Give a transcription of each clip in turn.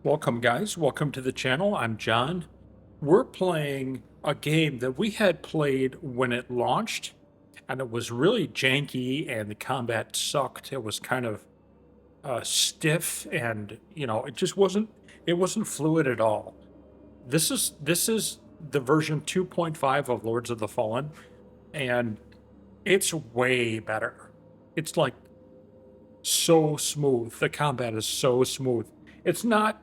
Welcome, guys. Welcome to the channel. I'm John. We're playing a game that we had played when it launched, and it was really janky, and the combat sucked. It was kind of stiff, and it just wasn't fluid at all. This is the version 2.5 of Lords of the Fallen, and it's way better. It's like so smooth. The combat is so smooth. It's not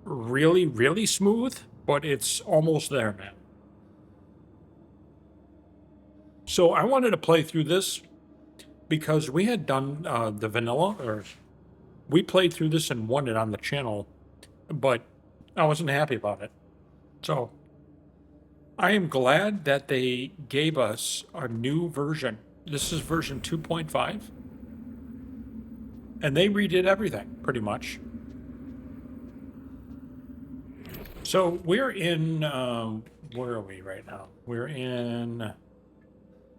really, really smooth, but it's almost there, man. So I wanted to play through this because we had done the vanilla, or we played through this and won it on the channel, but I wasn't happy about it. So I am glad that they gave us a new version. This is version 2.5, and they redid everything pretty much. So we're in, where are we right now? We're in,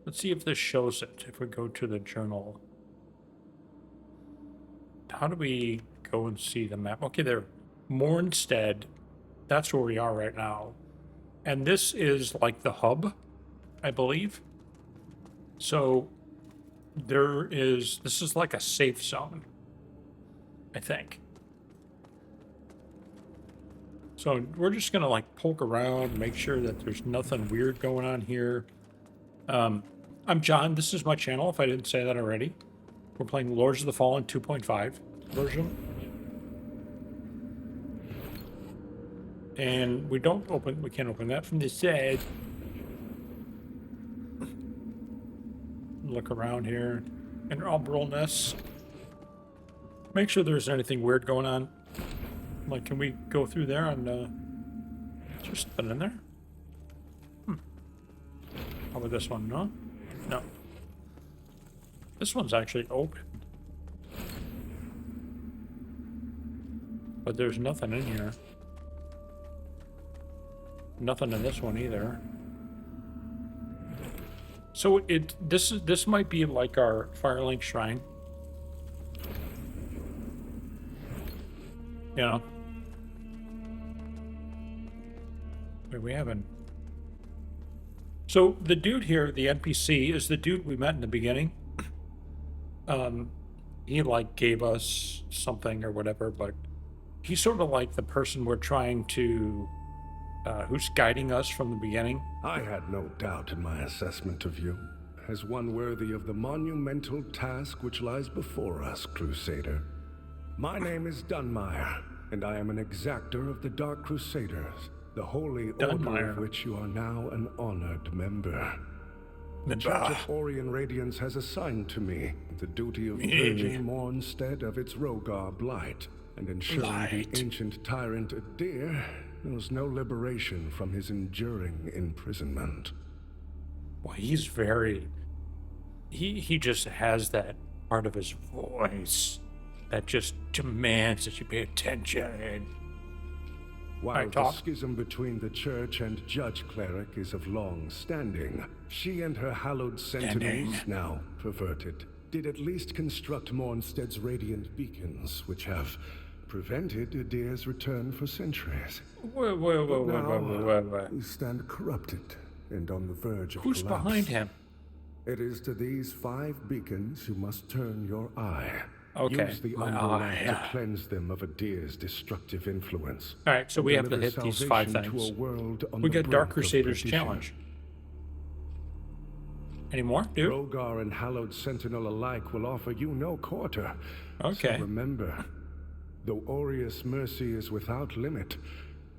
let's see if this shows it. If we go to the journal, how do we go and see the map? Okay, there, Mornstead, that's where we are right now. And this is like the hub, I believe. So this is like a safe zone, I think. So we're just going to like poke around, make sure that there's nothing weird going on here. I'm John. This is my channel, if I didn't say that already. We're playing Lords of the Fallen 2.5 version. And we can't open that from this side. Look around here. And Umbrel nests. Make sure there's anything weird going on. Like, can we go through there and, is there something in there? How about this one? No? No. This one's actually open. But there's nothing in here. Nothing in this one either. So this might be like our Firelink Shrine. Yeah. Wait, we haven't. So the dude here, the NPC, is the dude we met in the beginning. He like gave us something or whatever, but he's sort of like the person we're trying to, who's guiding us from the beginning. I had no doubt in my assessment of you, as one worthy of the monumental task which lies before us, Crusader. My name is Dunmire, and I am an exactor of the Dark Crusaders, the holy order of which you are now an honored member. The Church of Orion Radiance has assigned to me the duty of purging Mornstead of its Rogar blight, and ensuring the ancient tyrant Adyr knows no liberation from his enduring imprisonment. Well, he's very... He just has that part of his voice that just demands that you pay attention. While the schism between the church and judge cleric is of long standing, she and her hallowed sentinels, now perverted, did at least construct Mornstead's radiant beacons, which have prevented Adyr's return for centuries. Wait. We stand corrupted and on the verge of Who's collapse. behind him? It is to these 5 beacons you must turn your eye. Okay, Use the Umbrel to cleanse them of Adyr's destructive influence. All right, so we have to hit these 5 things. We got Dark Crusader's challenge. Any more, dude? Rogar and Hallowed Sentinel alike will offer you no quarter. Okay. So remember, though Aureus' mercy is without limit,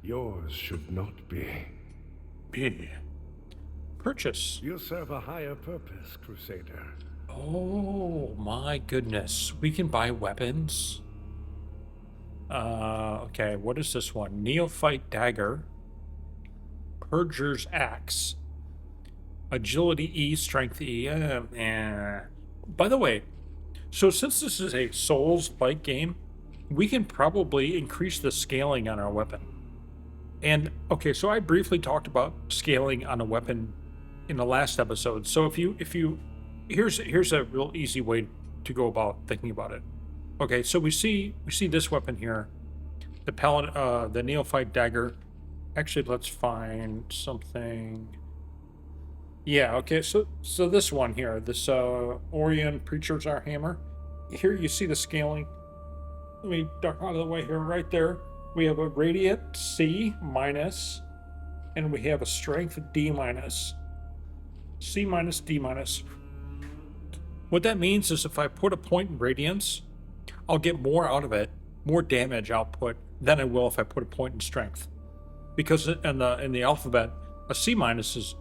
yours should not be. Purchase. You serve a higher purpose, Crusader. Oh my goodness. We can buy weapons. Okay, what is this one? Neophyte Dagger. Purger's Axe. Agility E, Strength E. By the way, so since this is a Souls-like game, we can probably increase the scaling on our weapon. And, okay, so I briefly talked about scaling on a weapon in the last episode. So if you here's a real easy way to go about thinking about it. Okay, so we see this weapon here. the neophyte dagger. Actually, let's find something. Yeah, okay, so this one here, this Orion Preacher's Our Hammer. Here you see the scaling. Let me duck out of the way here, right there. We have a Radiant C minus, and we have a Strength D minus. C minus, D minus. What that means is if I put a point in Radiance, I'll get more out of it, more damage output than I will if I put a point in Strength. Because in the alphabet, a C minus is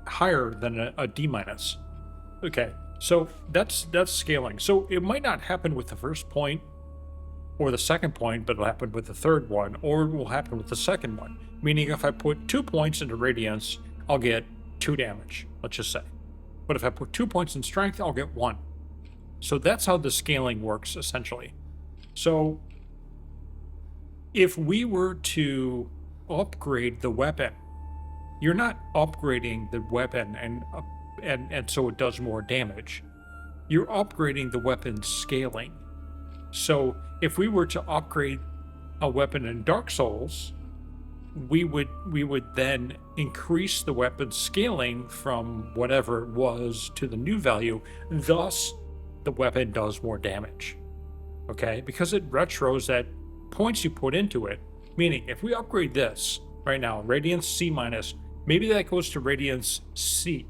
higher than a D minus. Okay, so that's scaling. So it might not happen with the first point or the second point, but it'll happen with the third one, or it will happen with the second one. Meaning if I put 2 points into Radiance, I'll get 2 damage, let's just say. But if I put 2 points in Strength, I'll get 1. So that's how the scaling works, essentially. So if we were to upgrade the weapon, you're not upgrading the weapon and so it does more damage. You're upgrading the weapon's scaling. So if we were to upgrade a weapon in Dark Souls, we would then increase the weapon's scaling from whatever it was to the new value. Thus, the weapon does more damage. Okay? Because it retros that points you put into it. Meaning, if we upgrade this right now, Radiance C minus, maybe that goes to Radiance C.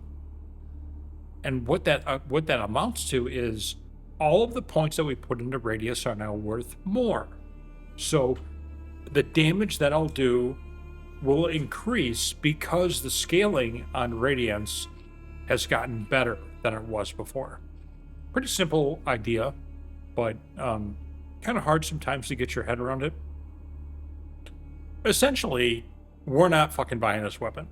And what that amounts to is all of the points that we put into Radiance are now worth more. So the damage that I'll do will increase because the scaling on Radiance has gotten better than it was before. Pretty simple idea, but kind of hard sometimes to get your head around it. Essentially, we're not fucking buying this weapon.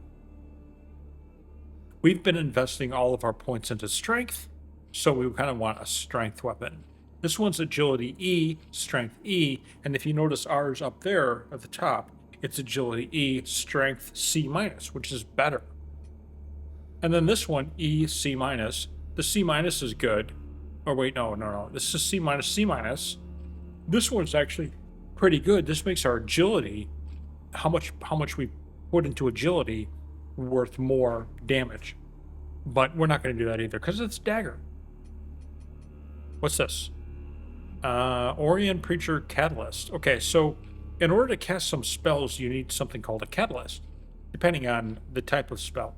We've been investing all of our points into Strength, so we kind of want a Strength weapon. This one's Agility E, Strength E, and if you notice ours up there at the top, it's Agility E, Strength C minus, which is better. And then this one, E, C minus. The C minus is good. Or wait, no. This is C minus, C minus. This one's actually pretty good. This makes our agility, how much we put into agility, worth more damage. But we're not going to do that either because it's dagger. What's this? Orion Preacher Catalyst. Okay, so in order to cast some spells, you need something called a catalyst, depending on the type of spell.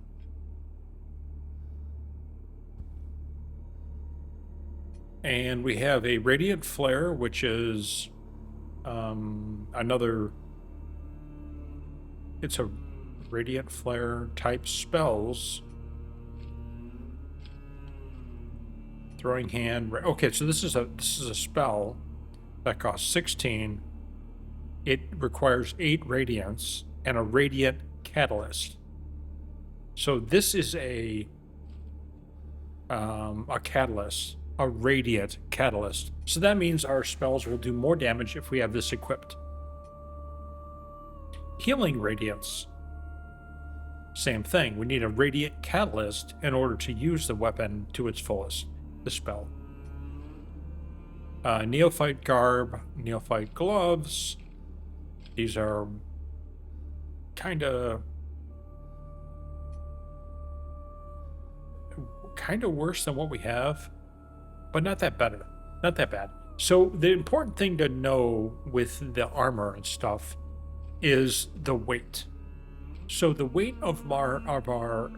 And we have a Radiant Flare, which is it's a Radiant Flare type spells. Throwing Hand. Okay, so this is a spell that costs 16. It requires 8 radiance and a Radiant Catalyst. So this is a catalyst. A Radiant Catalyst. So that means our spells will do more damage if we have this equipped. Healing Radiance. Same thing. We need a Radiant Catalyst in order to use the weapon to its fullest. The spell. Neophyte Garb, Neophyte Gloves. These are kind of worse than what we have. But not that better. Not that bad. So the important thing to know with the armor and stuff is the weight. So the weight of our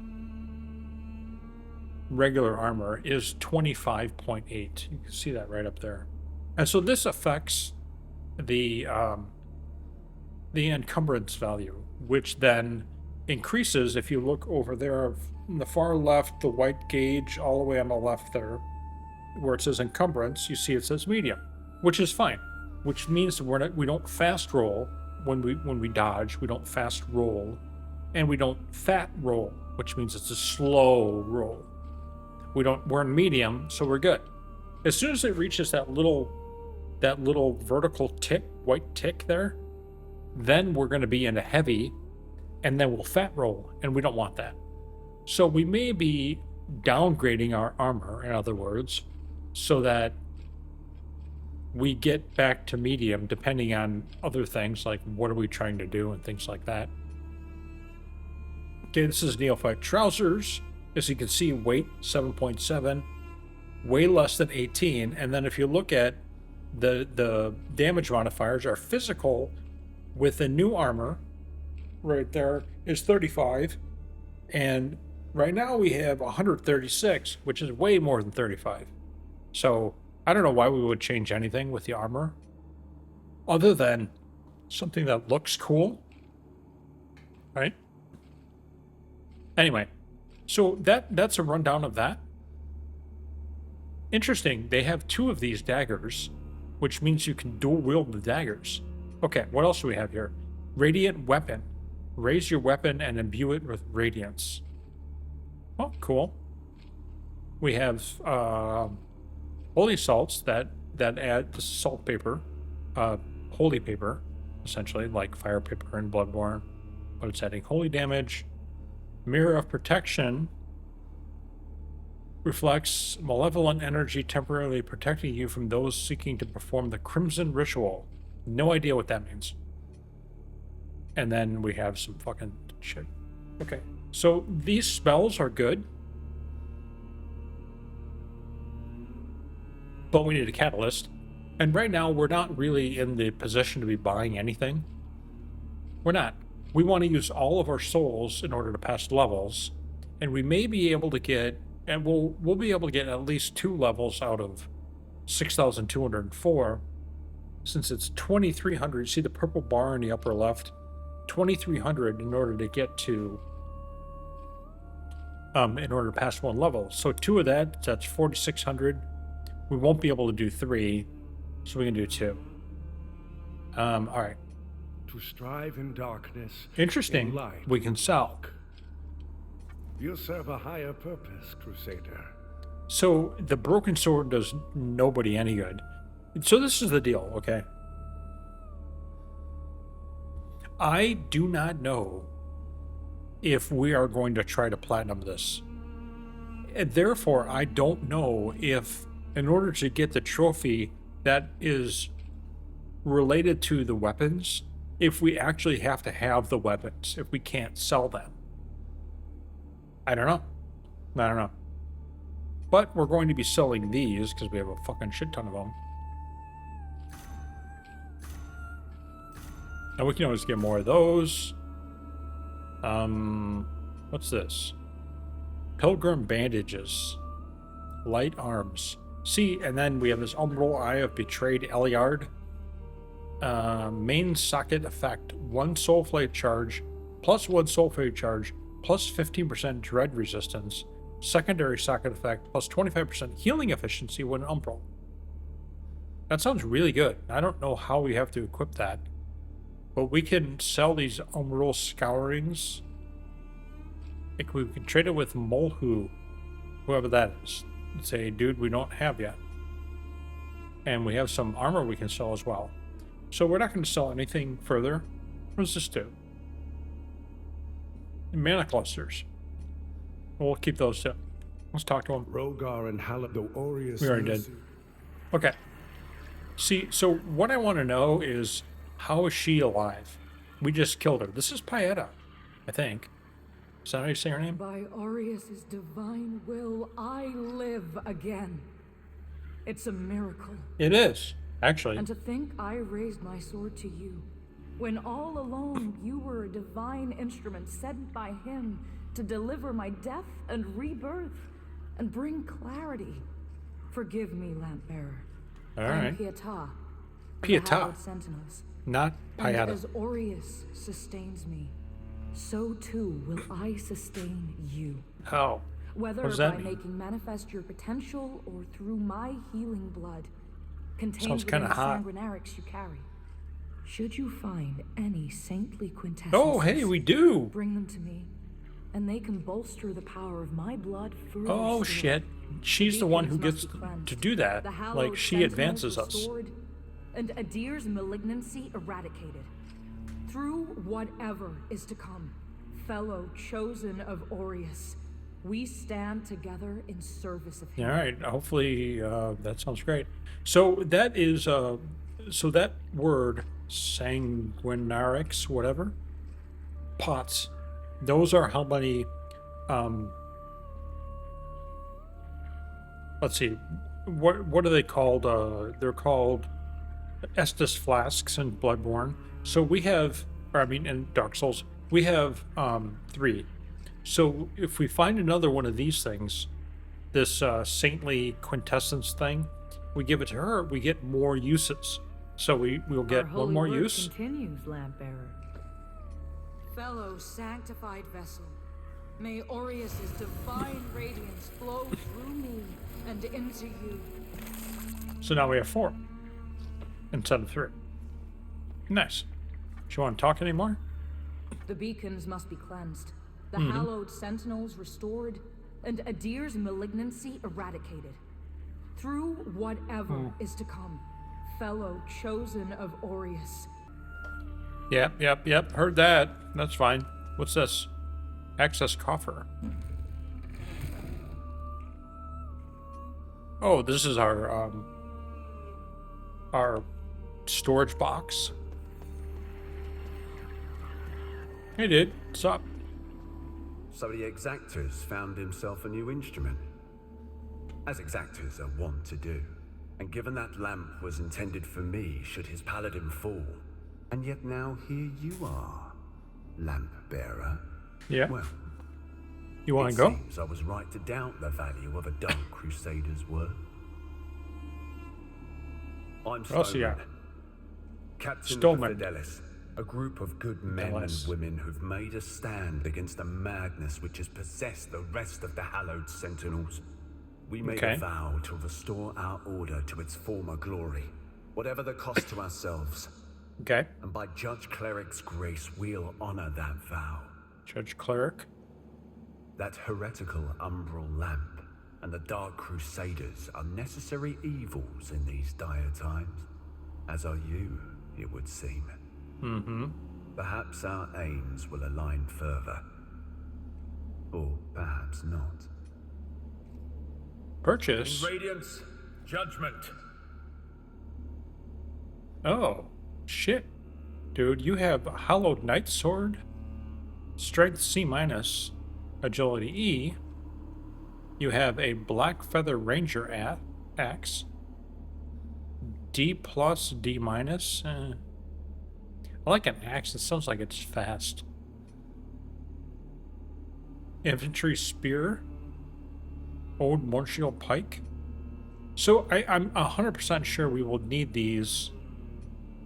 regular armor is 25.8. You can see that right up there. And so this affects the encumbrance value, which then increases if you look over there on the far left, the white gauge all the way on the left there, where it says encumbrance, you see it says medium, which is fine, which means we don't fast roll when we dodge, we don't fast roll, and we don't fat roll, which means it's a slow roll. We're in medium, so we're good. As soon as it reaches that little vertical tick, white tick there, then we're going to be into heavy, and then we'll fat roll, and we don't want that. So we may be downgrading our armor, in other words, so that we get back to medium depending on other things like what are we trying to do and things like that. Okay, this is Neophyte Trousers. As you can see, weight 7.7, way less than 18. And then if you look at the damage modifiers, our physical with the new armor right there is 35. And right now we have 136, which is way more than 35. So I don't know why we would change anything with the armor other than something that looks cool, right? Anyway, so that's a rundown of that. Interesting, they have 2 of these daggers, which means you can dual wield the daggers. Okay, what else do we have here? Radiant weapon. Raise your weapon and imbue it with radiance. Oh, cool. We have holy salts that add the salt paper, holy paper, essentially, like fire paper and Bloodborne, but it's adding holy damage. Mirror of Protection reflects malevolent energy, temporarily protecting you from those seeking to perform the Crimson Ritual. No idea what that means. And then we have some fucking shit. Okay, so these spells are good, but we need a catalyst. And right now, we're not really in the position to be buying anything. We're not. We want to use all of our souls in order to pass levels, and we may be able to get, and we'll be able to get at least 2 levels out of 6,204, since it's 2,300. See the purple bar in the upper left? 2,300 in order to get to, in order to pass 1 level. So 2 of that's 4,600. We won't be able to do 3, so we can do 2. All right. To strive in darkness. Interesting. In light. We can sell. You serve a higher purpose, Crusader. So the broken sword does nobody any good. So this is the deal, okay? I do not know if we are going to try to platinum this. And therefore, I don't know if, in order to get the trophy that is related to the weapons, if we actually have to have the weapons, if we can't sell them. I don't know. But we're going to be selling these because we have a fucking shit ton of them. And we can always get more of those. What's this? Pilgrim bandages. Light arms. See, and then we have this Umbrel Eye of Betrayed Elyard. Main socket effect, 1 soulflame charge, plus 1 soulflame charge, plus 15% dread resistance. Secondary socket effect, plus 25% healing efficiency when Umbrel. That sounds really good. I don't know how we have to equip that, but we can sell these Umbrel scourings. Like we can trade it with Molhu, whoever that is. Say, dude, we don't have yet. And we have some armor we can sell as well. So we're not going to sell anything further. What does this do? Mana clusters. We'll keep those too. Let's talk to him. Rogar and Halab, We already did. Okay. See, so what I want to know is, how is she alive? We just killed her. This is Paeta, I think. Is that how you say her name? By Aureus' divine will, I live again. It's a miracle. It is, actually. And to think I raised my sword to you, when all along you were a divine instrument sent by him to deliver my death and rebirth and bring clarity. Forgive me, Lampbearer. All I am right. Pietà. of the Pietà. Hallowed Sentinels. Not And Paeta. as Aureus sustains me, so too will I sustain you. How? Whether What does by that mean? making manifest your potential or through my healing blood, contained Sounds within kinda the hot. sanguinarics you carry. Should you find any saintly quintessences, Oh, hey, we do. bring them to me, and they can bolster the power of my blood further. Oh, still. shit. She's the one who Beacons gets must be cleansed, to do that. the hallowed Like, she sentinels advances us. restored, and Adyr's malignancy eradicated. Through whatever is to come, fellow chosen of Aureus, We stand together in service of him. All right. Hopefully, that sounds great. So that is, so that word, sanguinarix, whatever, pots, those are how many, let's see, what are they called? They're called Estus flasks in Bloodborne. So we have, or I mean, in Dark Souls, we have 3. So if we find another one of these things, this saintly quintessence thing, we give it to her, we get more uses. So we'll get Our one holy more work use. Continues, lamp bearer. Fellow sanctified vessel, may Aureus's divine radiance flow through me and into you. So now we have 4 instead of 3. Nice. Do you want to talk anymore? The beacons must be cleansed, the hallowed sentinels restored, and Adyr's malignancy eradicated. Through whatever is to come, fellow chosen of Aureus. Yep. Heard that. That's fine. What's this? Access coffer. Oh, this is our storage box. Hey, dude. What's up? So the exactors found himself a new instrument, as exactors are wont to do. And given that lamp was intended for me should his paladin fall, and yet now here you are, lamp bearer. Yeah. Well, You want it to go? seems I was right to doubt the value of a Dark Crusader's word. I'm What else you Stoneman, got? Captain Stoneman. of the Delyth, a group of good men Delyth. and women who've made a stand against the madness which has possessed the rest of the hallowed sentinels. We made Okay. a vow to restore our order to its former glory, whatever the cost to ourselves. Okay. And by Judge Cleric's grace, we'll honor that vow. Judge Cleric. That heretical Umbrel lamp and the Dark Crusaders are necessary evils in these dire times, as are you, it would seem. Perhaps our aims will align further. Or perhaps not. Purchase. Radiance, judgment. Oh, shit. Dude, you have a Hallowed Knight Sword, Strength C-, Agility E. You have a Black Feather Ranger axe, D+, D-. I like an axe. It sounds like it's fast. Infantry Spear, Old Montreal Pike. So I'm 100% sure we will need these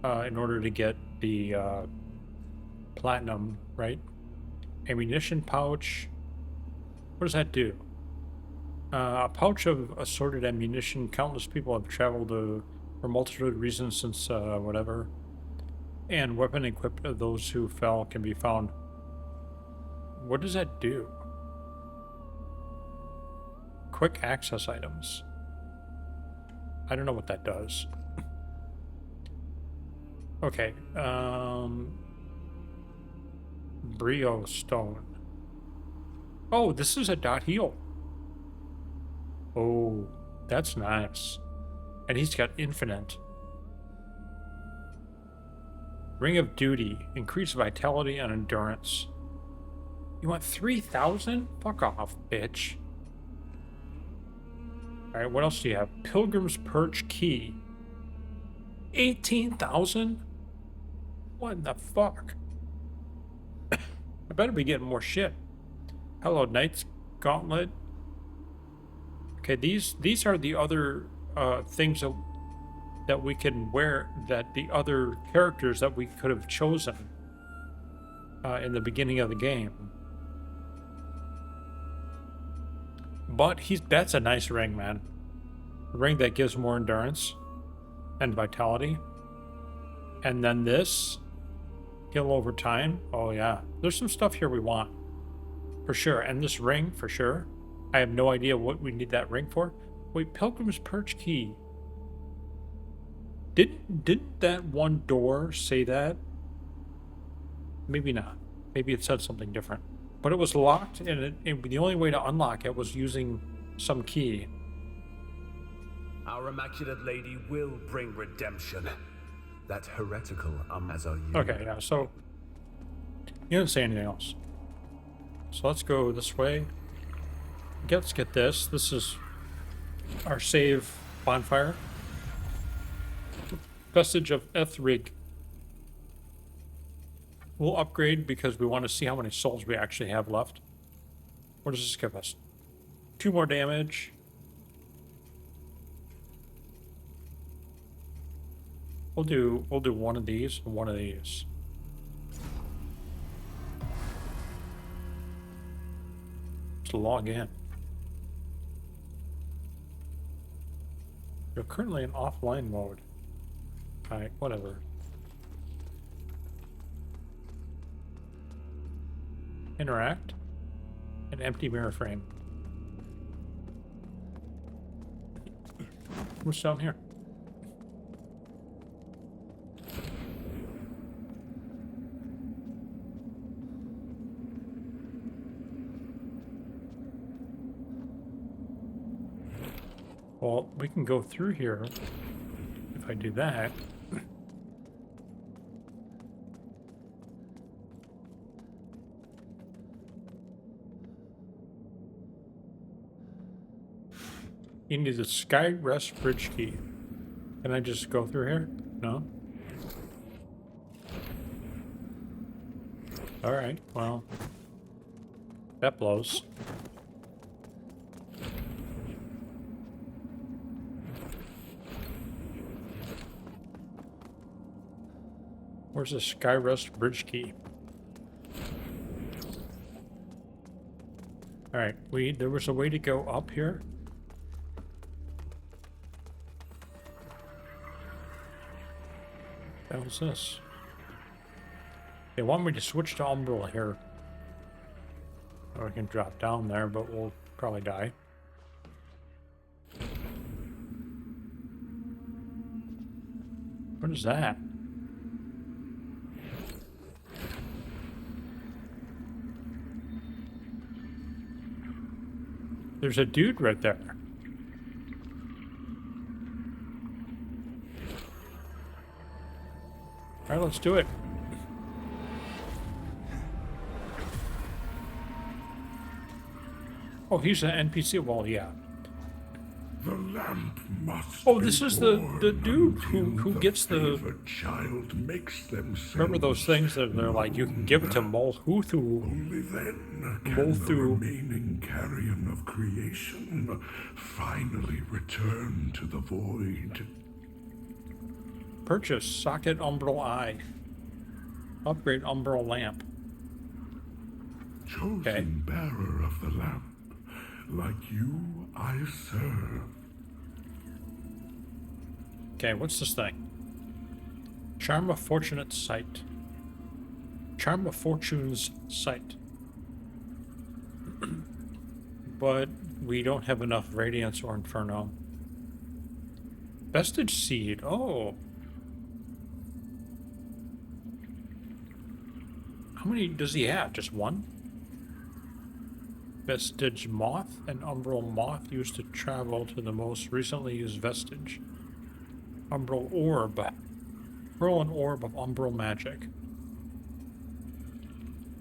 in order to get the platinum, right? Ammunition pouch. What does that do? A pouch of assorted ammunition. Countless people have traveled for multitude of reasons since whatever. And weapon equipped of those who fell can be found. What does that do? Quick access items. I don't know what that does. Okay. Brio stone. Oh, this is a dot heal. Oh, that's nice. And he's got infinite. Ring of Duty. Increase vitality and endurance. You want 3,000? Fuck off, bitch. Alright, what else do you have? Pilgrim's Perch Key. 18,000? What in the fuck? I better be getting more shit. Hello, Knight's Gauntlet. Okay, these are the other things that we can wear, that the other characters that we could have chosen in the beginning of the game. But that's a nice ring, man. A ring that gives more endurance and vitality. And then this, heal over time. Oh yeah, there's some stuff here we want. For sure, and this ring, for sure. I have no idea what we need that ring for. Wait, Pilgrim's Perch Key. Didn't that one door say that? Maybe not. Maybe it said something different. But it was locked, and the only way to unlock it was using some key. Our Immaculate Lady will bring redemption. That heretical as are you. Okay, yeah, so you didn't say anything else. So let's go this way. Let's get this. This is our save bonfire. Vestige of Ethrig. We'll upgrade because we want to see how many souls we actually have left. What does this give us? 2 more damage. We'll do one of these and one of these. Just log in. You're currently in offline mode. Alright, whatever. Interact. An empty mirror frame. What's down here? Well, we can go through here if I do that. You need the Skyrest bridge key. Can I just go through here? No? Alright, well. That blows. Where's the Skyrest bridge key? Alright, there was a way to go up here. What the hell is this? They want me to switch to Umbrel here. Or I can drop down there, but we'll probably die. What is that? There's a dude right there. Alright, let's do it. Oh, he's an NPC. Well, yeah. The lamp must. Oh, this is the dude who gets the child makes them. Remember those things that they're like, you can give it to Molhuthu. Only then can the remaining carrion of creation finally return to the void. Purchase socket Umbrel eye. Upgrade Umbrel lamp. Chosen bearer of the lamp, like you I serve. Okay, what's this thing? Charm of Fortunate Sight. Charm of Fortune's Sight. But we don't have enough Radiance or Inferno. Vestige Seed. Oh. How many does he have? Just one? Vestige Moth and Umbrel Moth used to travel to the most recently used vestige. Umbrel Orb. Pearl and Orb of Umbrel Magic.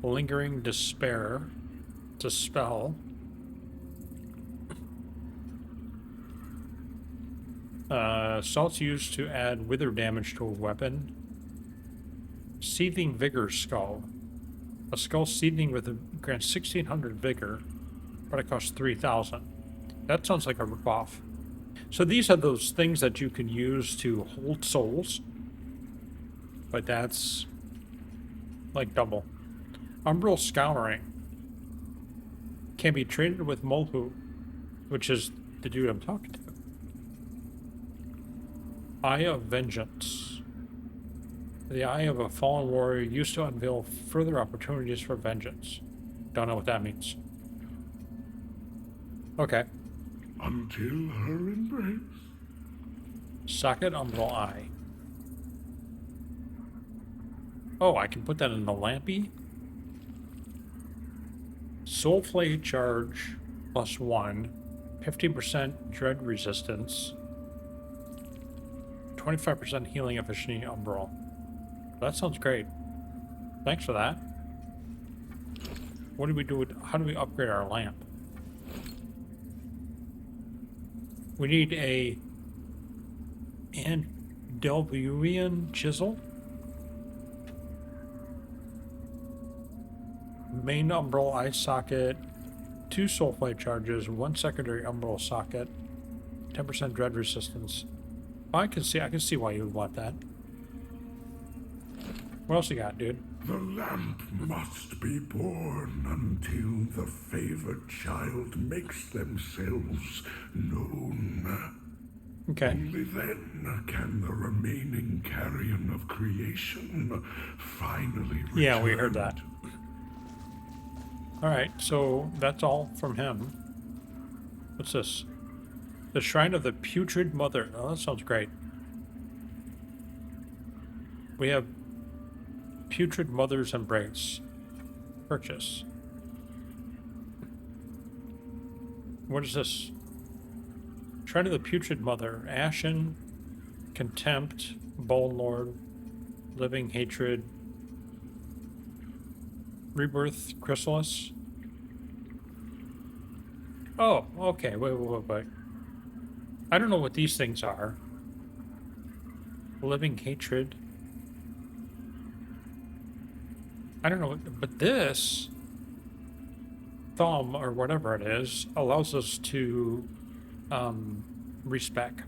Lingering Despair. Dispel. Salts used to add wither damage to a weapon. Seething Vigor Skull. A skull seething with grants 1600 vigor, but it costs 3000. That sounds like a ripoff. So these are those things that you can use to hold souls, but that's like double. Umbrel Scouring can be traded with Molhu, which is the dude I'm talking to. Eye of Vengeance. The eye of a fallen warrior used to unveil further opportunities for vengeance. Don't know what that means. Okay. Until her embrace. Socket Umbrel Eye. Oh, I can put that in the lampy? Soulflay charge +1, 50% dread resistance, 25% healing efficiency Umbrel. That sounds great. Thanks for that. What do we do with, how do we upgrade our lamp? We need a Andelvian chisel. Main Umbrel eye socket, 2 Soulflay charges, 1 secondary Umbrel socket, 10% dread resistance. Oh, I can see why you would want that. What else you got, dude? The lamp must be born until the favored child makes themselves known. Okay. Only then can the remaining carrion of creation finally return. Yeah, we heard that. Alright, so that's all from him. What's this? The Shrine of the Putrid Mother. Oh, that sounds great. We have Putrid Mother's Embrace. Purchase. What is this? Shrine of the Putrid Mother. Ashen, Contempt, Bone Lord, Living Hatred, Rebirth, Chrysalis. Oh, okay. Wait. I don't know what these things are. Living Hatred. I don't know, but this thumb or whatever it is allows us to respec.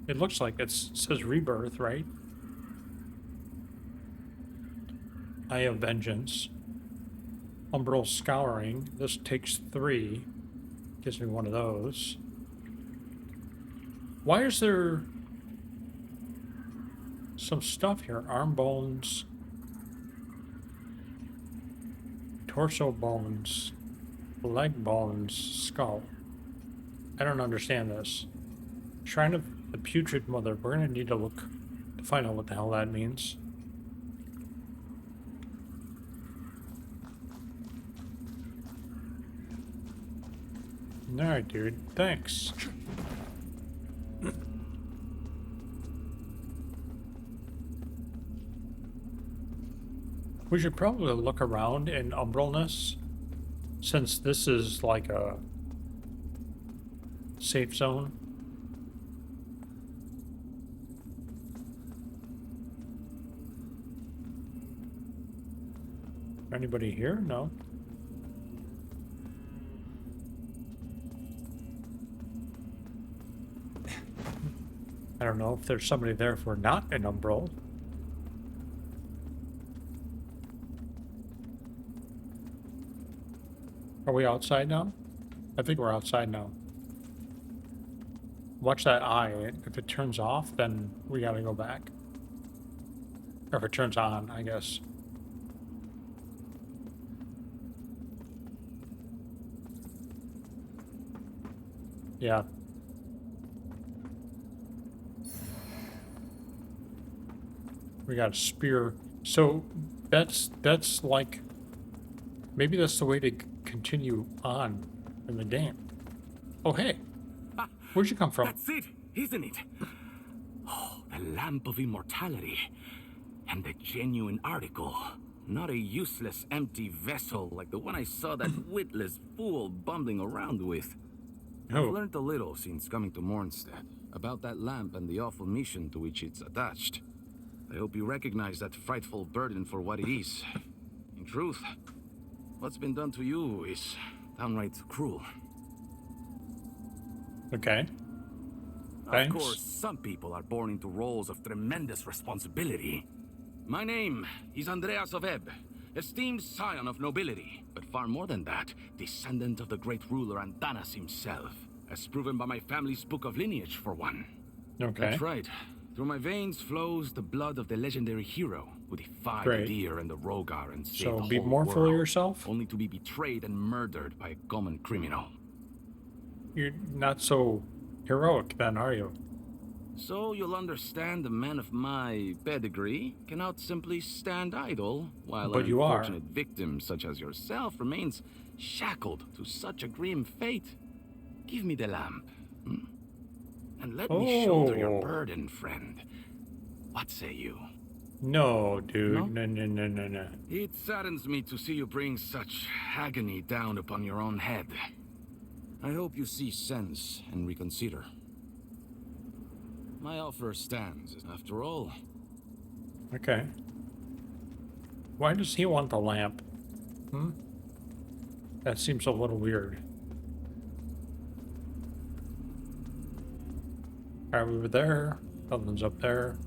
It looks like it says Rebirth, right? Eye of Vengeance. Umbrel Scouring. This takes 3. Gives me one of those. Why is there some stuff here? Arm bones. Torso bones. Leg bones. Skull. I don't understand this. Shrine of the Putrid Mother. We're going to need to look to find out what the hell that means. Alright, dude. Thanks. We should probably look around in Umbrelness, since this is like a safe zone. Anybody here? No. I don't know if there's somebody there if we're not in Umbrel. Are we outside now? I think we're outside now. Watch that eye. If it turns off, then we gotta go back. Or if it turns on, I guess. Yeah. We got a spear. So that's like, maybe that's the way to continue on in the game. Oh, hey. Where'd you come from? That's it, isn't it? Oh, the Lamp of Immortality. And the genuine article. Not a useless, empty vessel like the one I saw that witless fool bumbling around with. Oh. I've learned a little since coming to Mornstead about that lamp and the awful mission to which it's attached. I hope you recognize that frightful burden for what it is. In truth, what's been done to you is downright cruel. Okay. Thanks. Of course, some people are born into roles of tremendous responsibility. My name is Andreas of Ebb, esteemed scion of nobility, but far more than that, descendant of the great ruler Antanas himself, as proven by my family's book of lineage, for one. Okay. That's right. Through my veins flows the blood of the legendary hero who defied Great. Adyr and the Rogar and saved So the be whole more full of world, yourself? only to be betrayed and murdered by a common criminal. You're not so heroic then, are you? So you'll understand a man of my pedigree cannot simply stand idle while But an you are. unfortunate victim such as yourself remains shackled to such a grim fate. Give me the lamp, and let me shoulder your Oh. burden, friend. What say you? No, dude. No? No. It saddens me to see you bring such agony down upon your own head. I hope you see sense and reconsider. My offer stands, after all. Okay. Why does he want the lamp? That seems a little weird. Alright, we were there. Nothing's up there.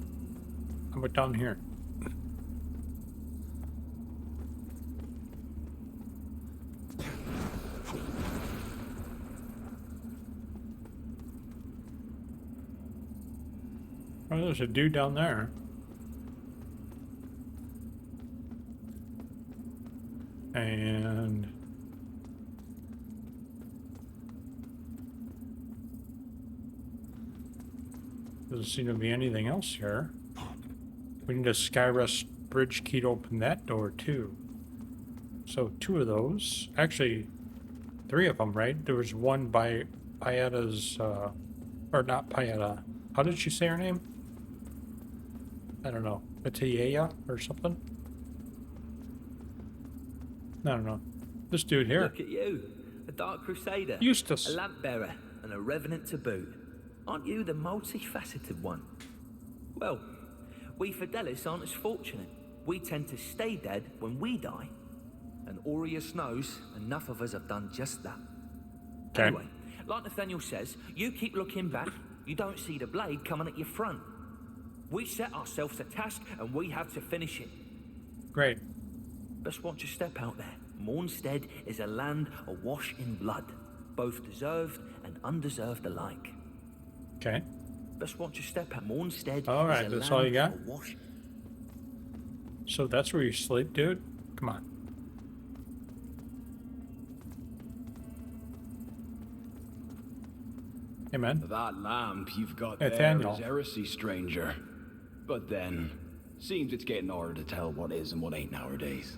How about down here? Oh, there's a dude down there. And doesn't seem to be anything else here. We need a Skyrest bridge key to open that door too. So 2 of those. Actually, 3 of them, right? There was one by Paetta's, or not Paetta. How did she say her name? I don't know. Atiyaya or something? I don't know. This dude here. Look at you, a Dark Crusader, Eustace. a lamp bearer, and a revenant to boot. Aren't you the multifaceted one? Well, we Fidelis aren't as fortunate. We tend to stay dead when we die. And Aureus knows enough of us have done just that. Okay. Anyway, like Nathaniel says, you keep looking back, you don't see the blade coming at your front. We set ourselves a task and we have to finish it. Great. Best watch your step out there. Mornstead is a land awash in blood, both deserved and undeserved alike. Okay. Best watch your step out. Mornstead All right, is a that's all you land got? awash. So that's where you sleep, dude? Come on. Hey, man. That lamp you've got Nathaniel. there is heresy, stranger. But then, seems it's getting harder to tell what is and what ain't nowadays.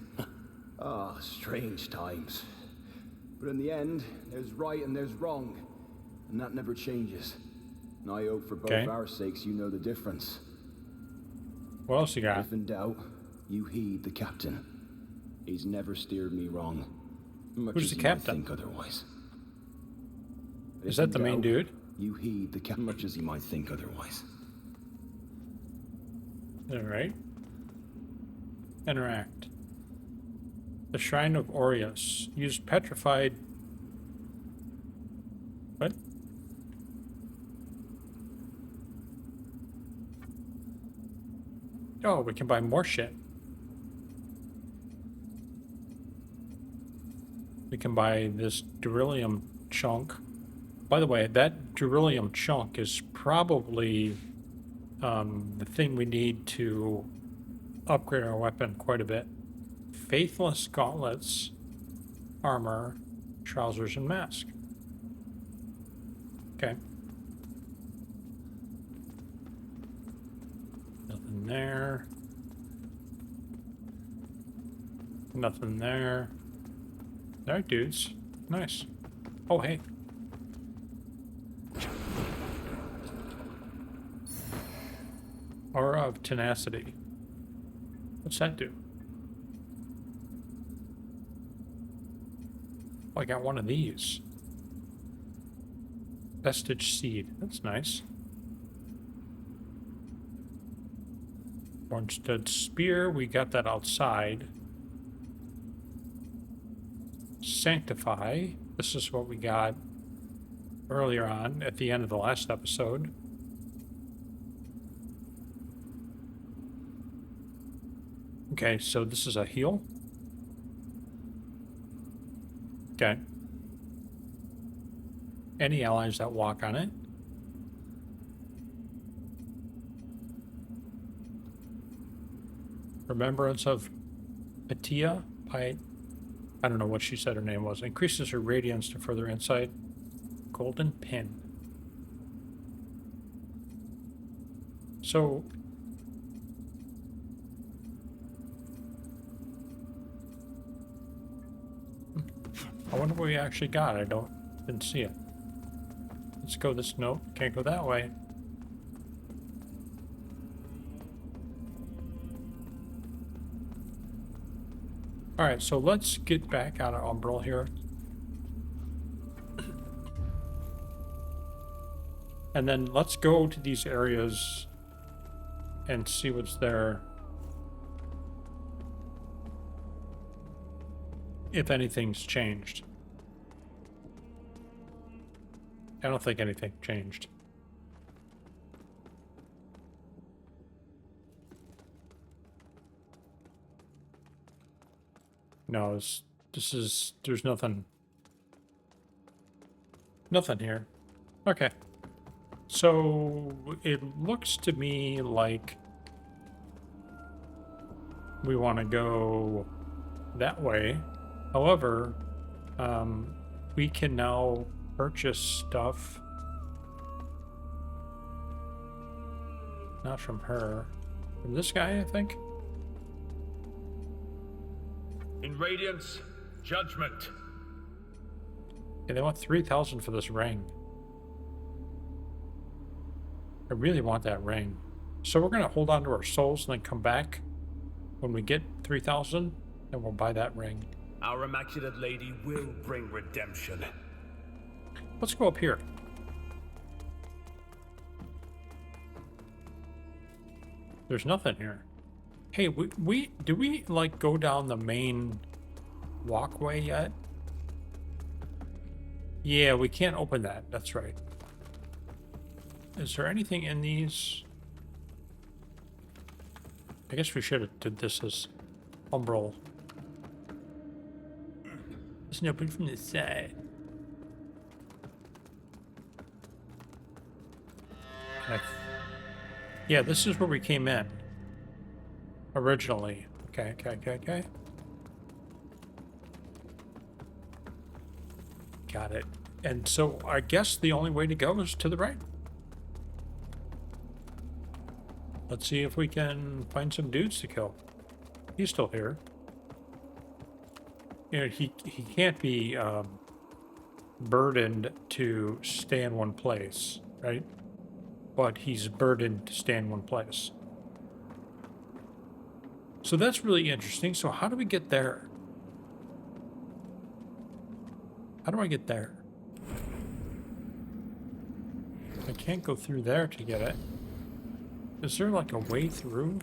Ah, strange times. But in the end, there's right and there's wrong. And that never changes. And I hope for both Okay. our sakes you know the difference. What else you got? If in doubt, you heed the captain. He's never steered me wrong. Much Who's as the you captain? might think otherwise. Is If that in the main doubt, dude? You heed the captain much as you might think otherwise. Alright. Interact. The Shrine of Aureus. Use petrified... What? Oh, we can buy more shit. We can buy this beryllium chunk. By the way, that beryllium chunk is probably the thing we need to upgrade our weapon quite a bit. Faithless gauntlets, armor, trousers, and mask. Okay. Nothing there. Nothing there. Alright, dudes. Nice. Oh, hey. Aura of tenacity. What's that do? Oh, I got one of these. Vestige seed. That's nice. Ornstead spear. We got that outside. Sanctify. This is what we got earlier on at the end of the last episode. Okay, so this is a heal. Okay. Any allies that walk on it. Remembrance of Patia. I don't know what she said her name was. Increases her radiance to further insight. Golden pin. So I wonder what we actually got. Didn't see it. Let's go this, nope, can't go that way. Alright, so let's get back out of Umbrel here. And then let's go to these areas and see what's there. If anything's changed. I don't think anything changed. No, there's nothing here. Okay. So it looks to me like we want to go that way. However, we can now purchase stuff. Not from her. From this guy, I think. In Radiance, judgment. Yeah, they want 3,000 for this ring. I really want that ring. So we're going to hold on to our souls and then come back when we get 3,000, and we'll buy that ring. Our Immaculate Lady will bring redemption. Let's go up here. There's nothing here. Hey, do we like go down the main walkway yet? Yeah, we can't open that. That's right. Is there anything in these? I guess we should have did this as Umbrel. It's an open from the side. Yeah, this is where we came in originally. Okay. Got it. And so I guess the only way to go is to the right. Let's see if we can find some dudes to kill. He's still here. You know, he can't be burdened to stay in one place, right? But he's burdened to stay in one place. So that's really interesting. So how do we get there? How do I get there? I can't go through there to get it. Is there like a way through?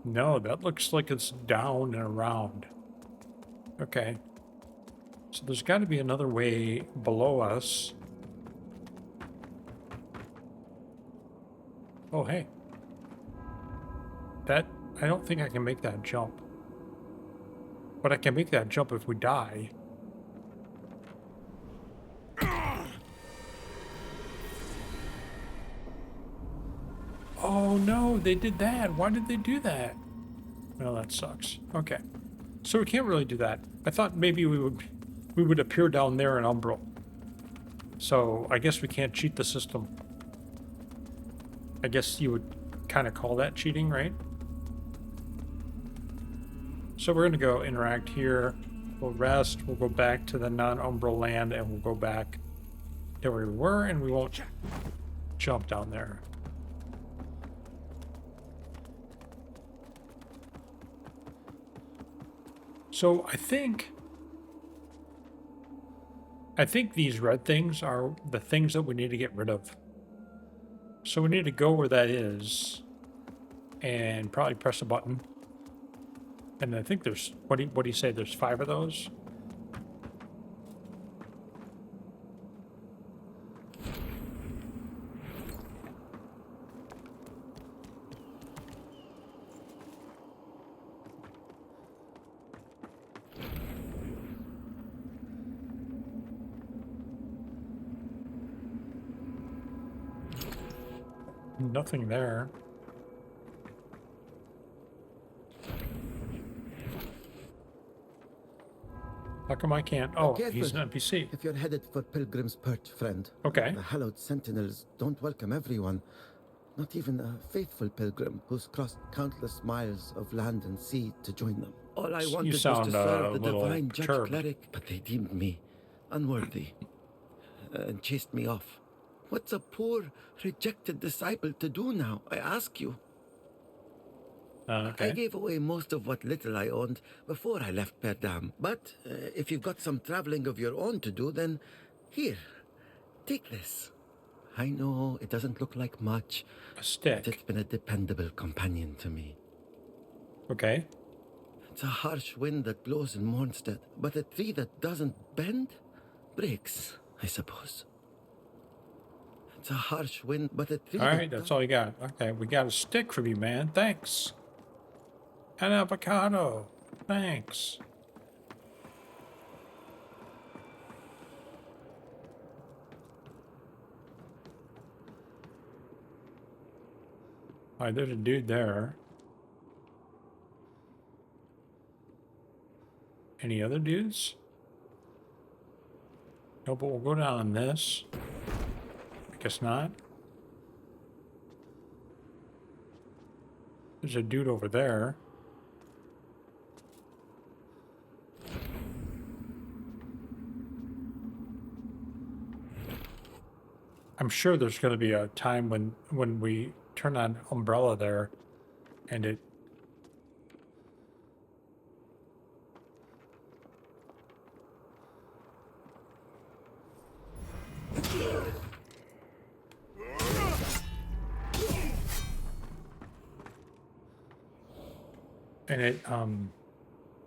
No, that looks like it's down and around. Okay. So there's got to be another way below us. Oh, hey. I don't think I can make that jump. But I can make that jump if we die. Oh no, they did that. Why did they do that? Well, that sucks. Okay. So we can't really do that. I thought maybe we would appear down there in Umbrel. So I guess we can't cheat the system. I guess you would kind of call that cheating, right? So we're going to go interact here. We'll rest. We'll go back to the non-Umbrel land, and we'll go back to where we were, and we won't jump down there. So I think these red things are the things that we need to get rid of. So we need to go where that is and probably press a button. And I think there's, what do you say, there's 5 of those? Nothing there. How come I can't? Oh, Careful he's an NPC. if you're headed for Pilgrim's Perch, friend. Okay. The hallowed sentinels don't welcome everyone. Not even a faithful pilgrim who's crossed countless miles of land and sea to join them. All I wanted was sound to serve a the little divine judge perturbed. cleric, but they deemed me unworthy and chased me off. What's a poor, rejected disciple to do now, I ask you? Okay. I gave away most of what little I owned before I left Perdam. But if you've got some traveling of your own to do, then here, take this. I know it doesn't look like much, A stick. but it's been a dependable companion to me. Okay. It's a harsh wind that blows in Mornstead, but a tree that doesn't bend breaks, I suppose. It's a harsh wind, but a tree. All right, that's all you got. Okay, we got a stick from you, man. Thanks. An avocado. Thanks. All right, there's a dude there. Any other dudes? No, but we'll go down on this. I guess not. There's a dude over there. I'm sure there's going to be a time when we turn on Umbrella there and it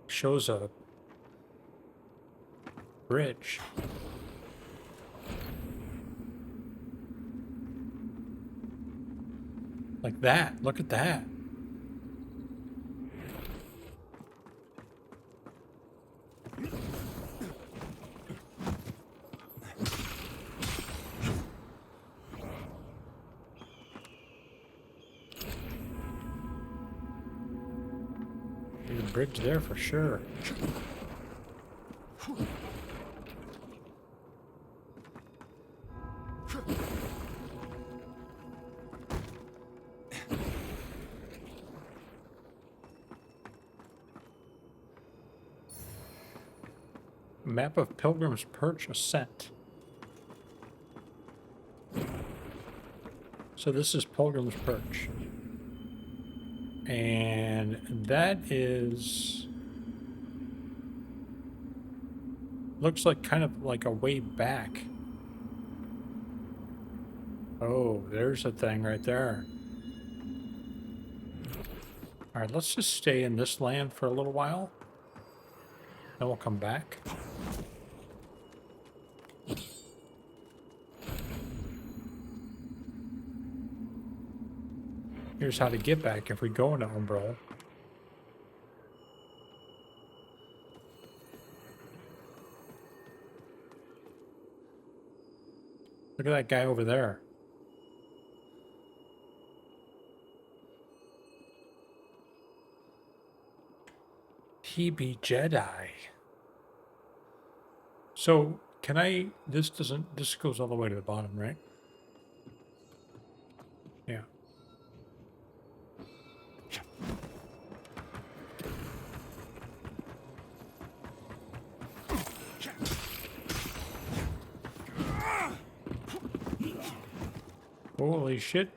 shows a bridge. Like that. Look at that. There's a bridge there for sure. Map of Pilgrim's Perch Ascent. So this is Pilgrim's Perch. And that is... looks like kind of like a way back. Oh, there's a thing right there. Alright, let's just stay in this land for a little while. Then we'll come back. Here's how to get back if we go into Umbrel. Look at that guy over there. He be Jedi. So, can I... This doesn't... This goes all the way to the bottom, right? Yeah. Holy shit.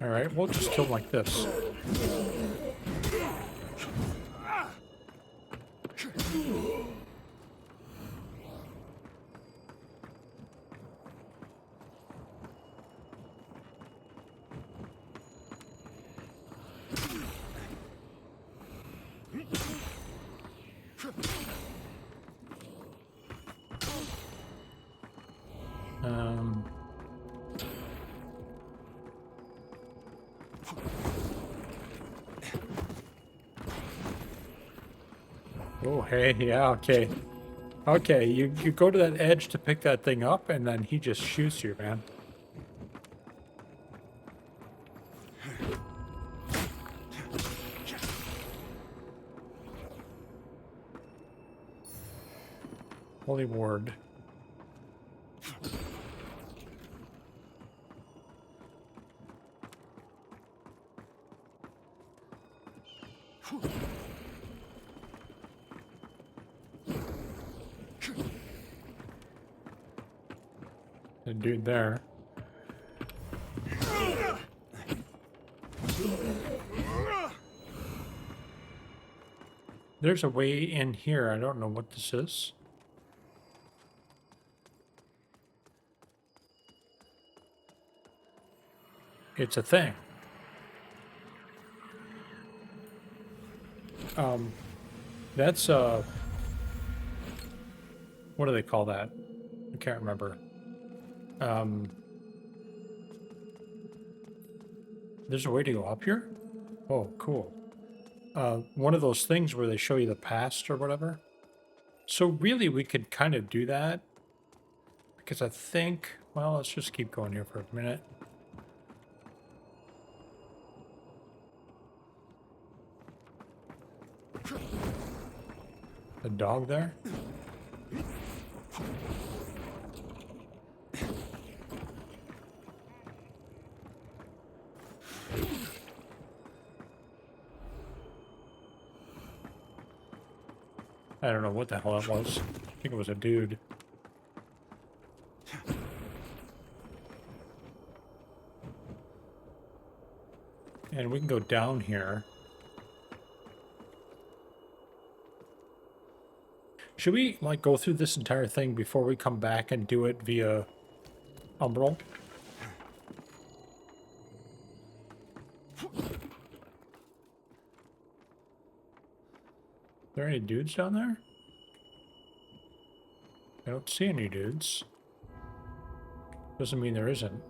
Alright, we'll just kill him like this. Oh, hey, yeah, okay. Okay, you go to that edge to pick that thing up, and then he just shoots you, man. Holy ward. The dude there. There's a way in here. I don't know what this is. It's a thing. That's what do they call that? I can't remember. There's a way to go up here? Oh, cool. One of those things where they show you the past or whatever. So really we could kind of do that. Because I think, well, let's just keep going here for a minute. The dog there? I don't know what the hell that was. I think it was a dude. And we can go down here. Should we, like, go through this entire thing before we come back and do it via Umbrel? Are there any dudes down there? I don't see any dudes. Doesn't mean there isn't.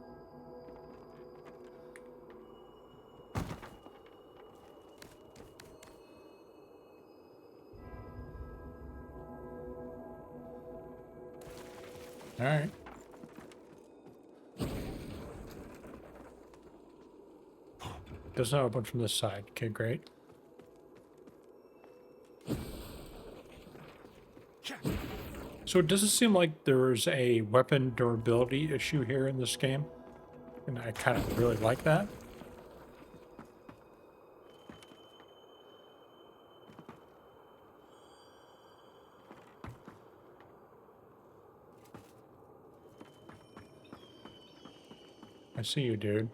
All right. Doesn't open from this side. Okay, great. So it doesn't seem like there's a weapon durability issue here in this game. And I kind of really like that. I see you, dude.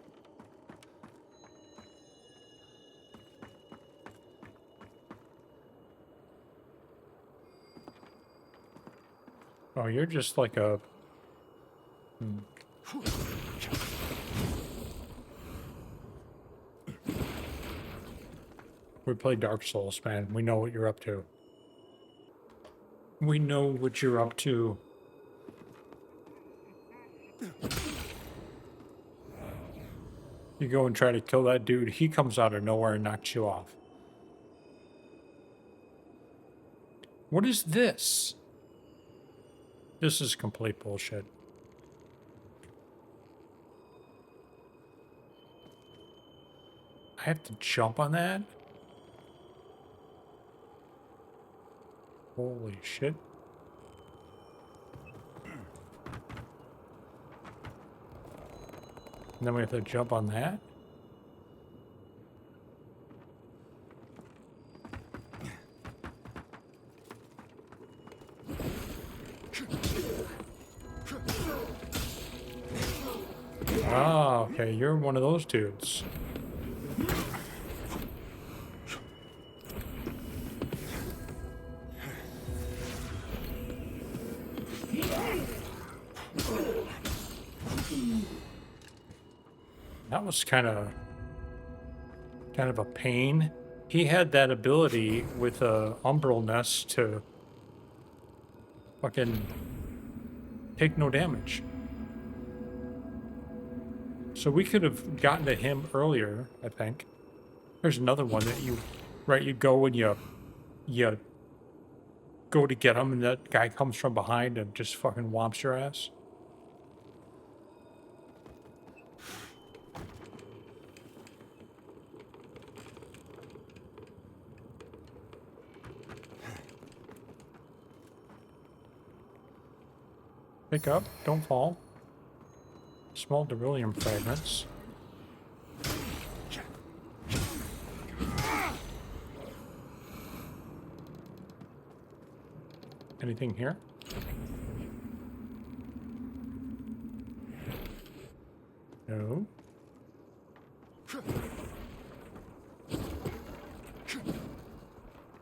Oh, you're just like a... We play Dark Souls, man. We know what you're up to. We know what you're up to. You go and try to kill that dude, he comes out of nowhere and knocks you off. What is this? This is complete bullshit. I have to jump on that? Holy shit. And then we have to jump on that? Ah, okay, you're one of those dudes. That was kind of a pain. He had that ability with Umbrel Nest to fucking take no damage. So we could have gotten to him earlier, I think. There's another one that you go and you go to get him and that guy comes from behind and just fucking whomps your ass. Pick up, don't fall. Small beryllium fragments. Anything here? No.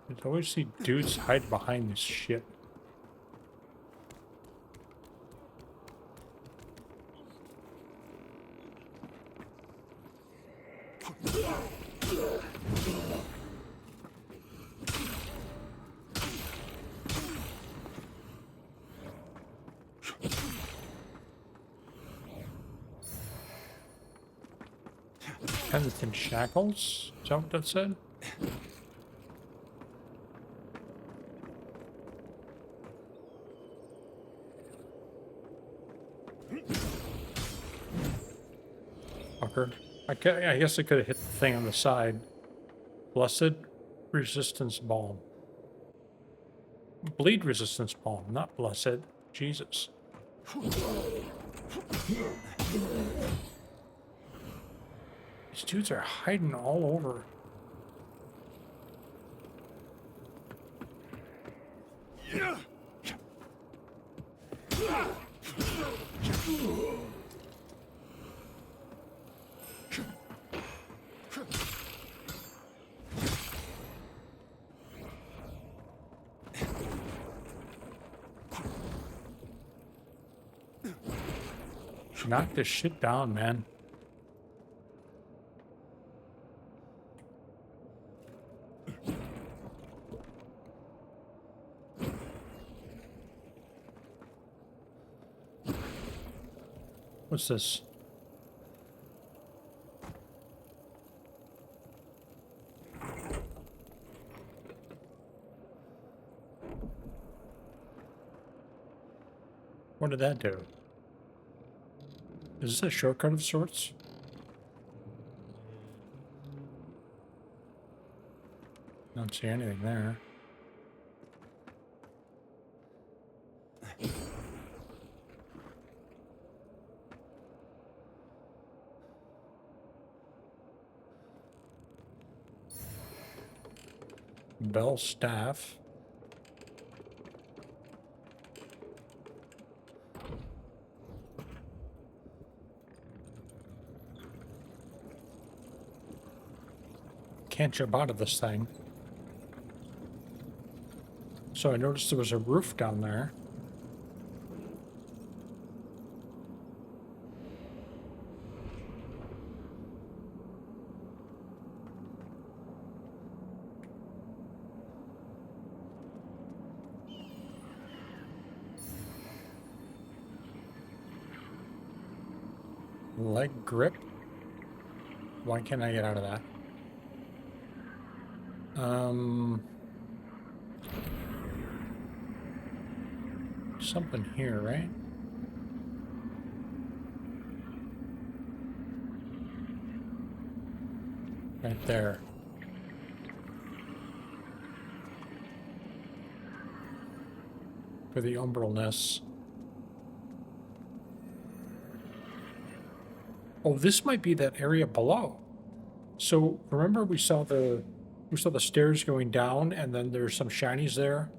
I always see dudes hide behind this shit. Penitent shackles? Is that what that said? Fucker. I guess I could have hit the thing on the side. Blessed resistance balm. Bleed resistance balm, not blessed. Jesus. These dudes are hiding all over. Knock this shit down, man. What's this? What did that do? Is this a shortcut of sorts? Don't see anything there. Bell staff. Can't jump out of this thing. So I noticed there was a roof down there. Leg grip? Why can't I get out of that? Something here, right? Right there. For the Umbrelness. Oh, this might be that area below. So remember we saw the stairs going down and then there's some shinies there?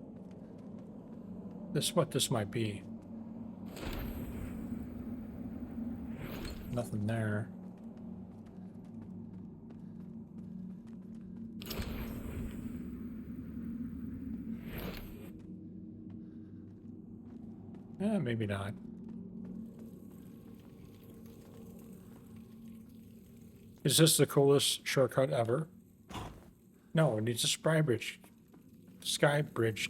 This is what this might be. Nothing there. Yeah, maybe not. Is this the coolest shortcut ever? No, it needs a sky bridge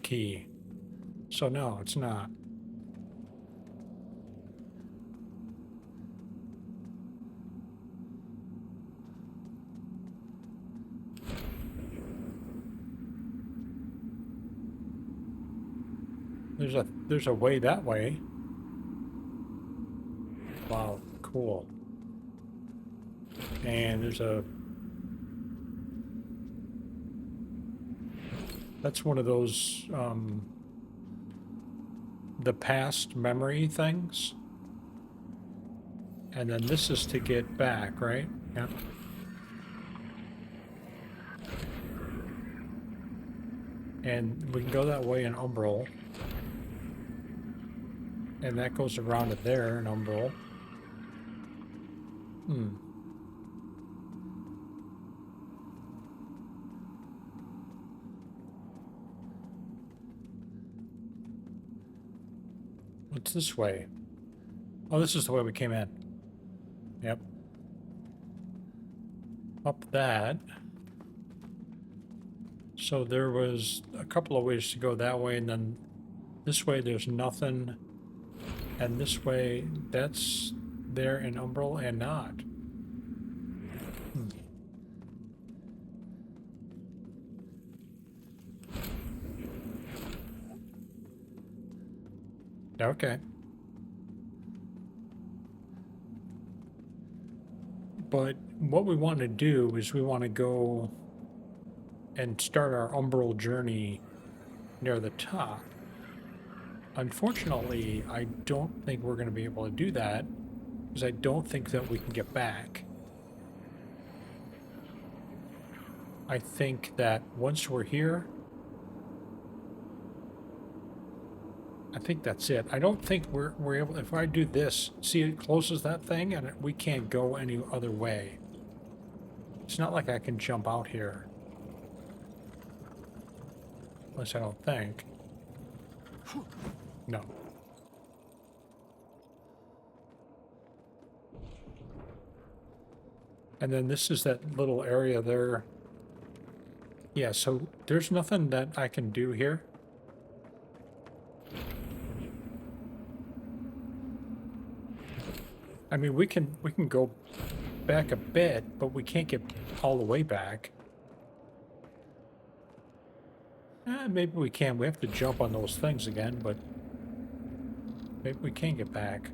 key. So no, it's not. There's a way that way. Wow, cool. And there's a... That's one of those the past memory things. And then this is to get back, right? Yeah. And we can go that way in Umbrel. And that goes around to there in Umbrel. What's this way? Oh, this is the way we came in. Yep. Up that. So there was a couple of ways to go that way, and then this way there's nothing. And this way, that's there in Umbrel and not. Okay. But what we want to do is we want to go and start our Umbrel journey near the top. Unfortunately, I don't think we're going to be able to do that because I don't think that we can get back. I think that once we're here, I think that's it. I don't think we're able, if I do this, see it closes that thing and we can't go any other way. It's not like I can jump out here. At least I don't think. No. And then this is that little area there. Yeah, so there's nothing that I can do here. I mean, we can go back a bit, but we can't get all the way back. Maybe we can. We have to jump on those things again, but maybe we can get back.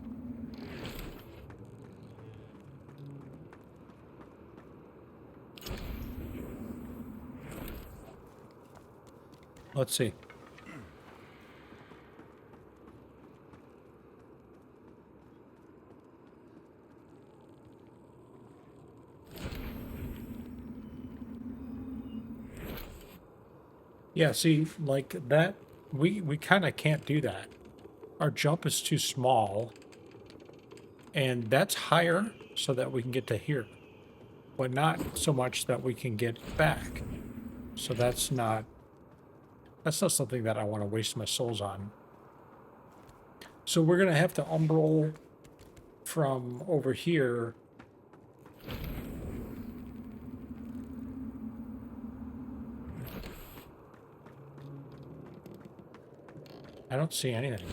Let's see. Yeah, see, like that, we kind of can't do that. Our jump is too small, and that's higher so that we can get to here, but not so much that we can get back. So that's not something that I want to waste my souls on. So we're going to have to Umbrel from over here. I don't see anything.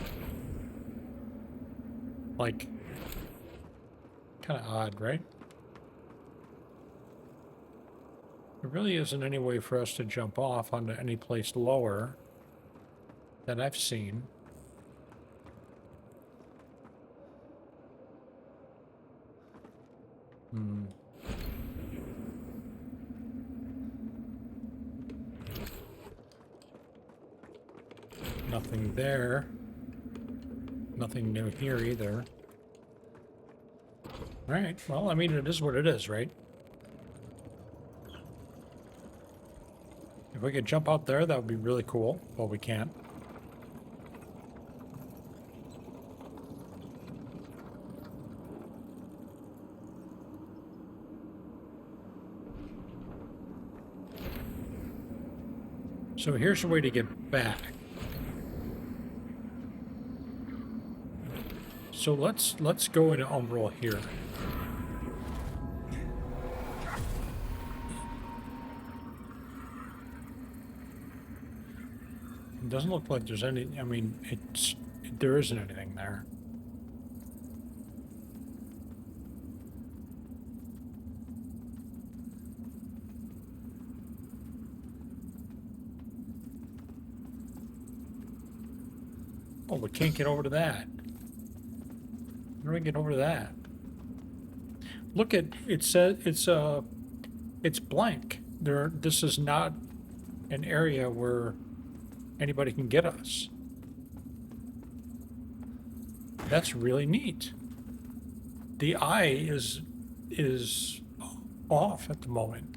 Like, kind of odd, right? There really isn't any way for us to jump off onto any place lower that I've seen. Nothing there. Nothing new here either. Alright, well, I mean, it is what it is, right? If we could jump out there, that would be really cool. Well, we can't. So here's a way to get back. So let's go into Umbrel here. It doesn't look like there's any, I mean, there isn't anything there. Oh, we can't get over to that. How do we get over to that? Look at it, says it's blank. This is not an area where anybody can get us. That's really neat. The eye is off at the moment.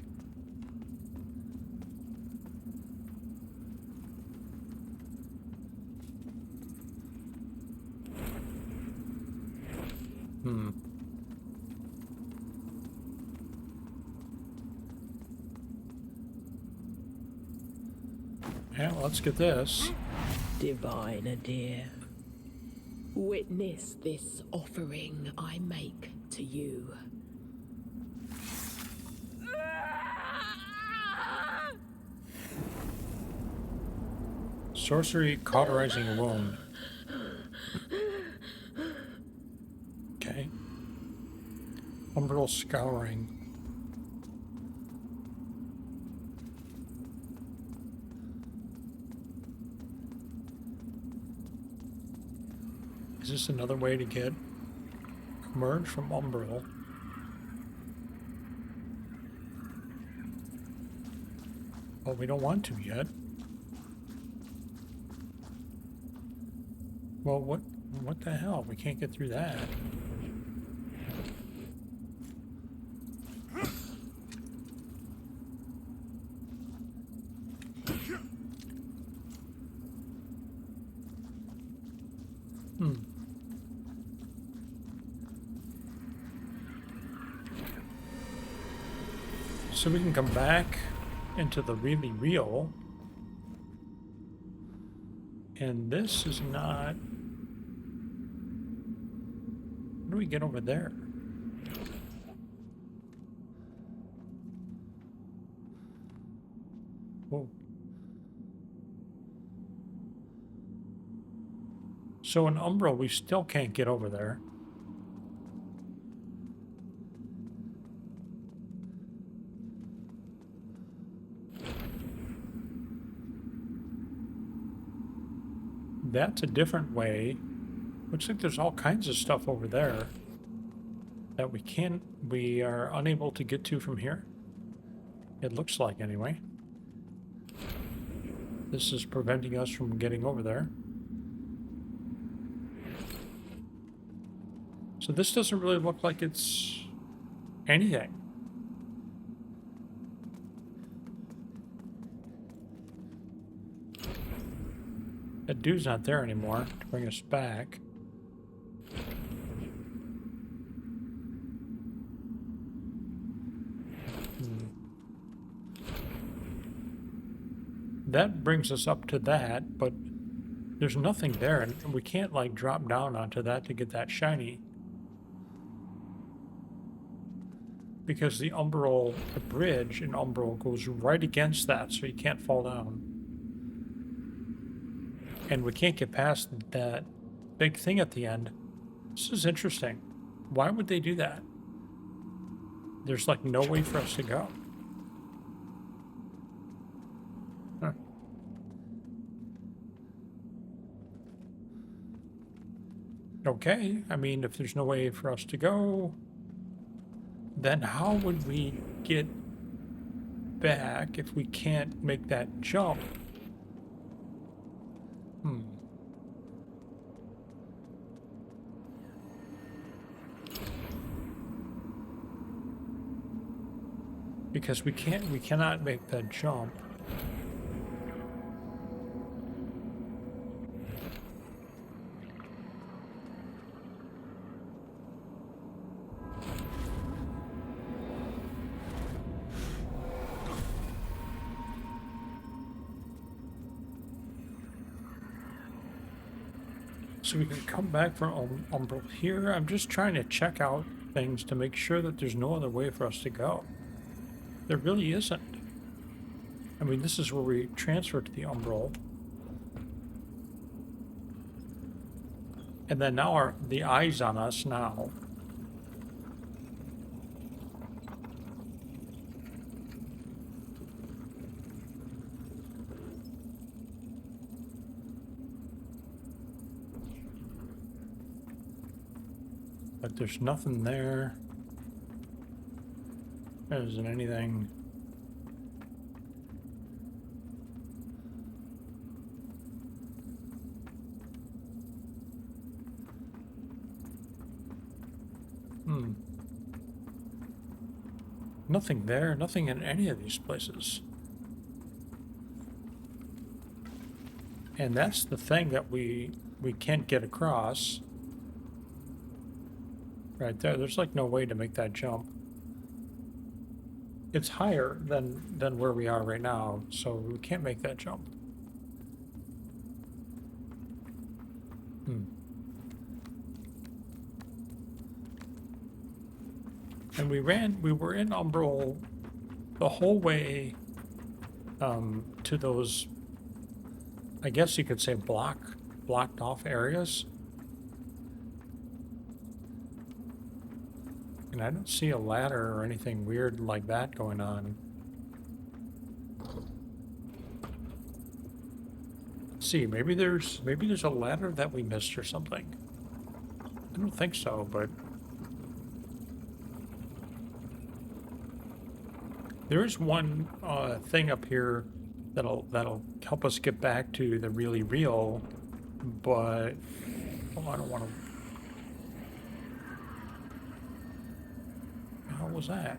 Yeah, let's get this. Divine Adyr, witness this offering I make to you. Sorcery cauterizing wound. Okay. Umbrel scouring. Is this another way to get emerge from Umbrel? Well, we don't want to yet. Well, what the hell? We can't get through that. So we can come back into the really real. And this is not... What do we get over there? Whoa. So in Umbrel, we still can't get over there. That's a different way. Looks like there's all kinds of stuff over there that we are unable to get to from here. It looks like, anyway. This is preventing us from getting over there. So this doesn't really look like it's anything. That dude's not there anymore to bring us back. That brings us up to that, but there's nothing there, and we can't like drop down onto that to get that shiny. Because the Umbrel, the bridge in Umbrel goes right against that, so you can't fall down. And we can't get past that big thing at the end. This is interesting. Why would they do that? There's like no way for us to go. Huh. Okay, I mean, if there's no way for us to go, then how would we get back if we can't make that jump? Because we cannot make that jump. So we can come back from Umbrel here. I'm just trying to check out things to make sure that there's no other way for us to go. There really isn't. I mean, this is where we transfer to the Umbrel. And then now the eye's on us now. But there's nothing there. There isn't anything. Nothing there, nothing in any of these places. And that's the thing that we can't get across. Right there, there's like no way to make that jump. It's higher than where we are right now, so we can't make that jump. And we were in Umbrel the whole way to those, I guess you could say blocked off areas. And I don't see a ladder or anything weird like that going on. Let's see, maybe there's a ladder that we missed or something. I don't think so, but there is one thing up here that'll help us get back to the really real, but oh, I don't want to. What was that?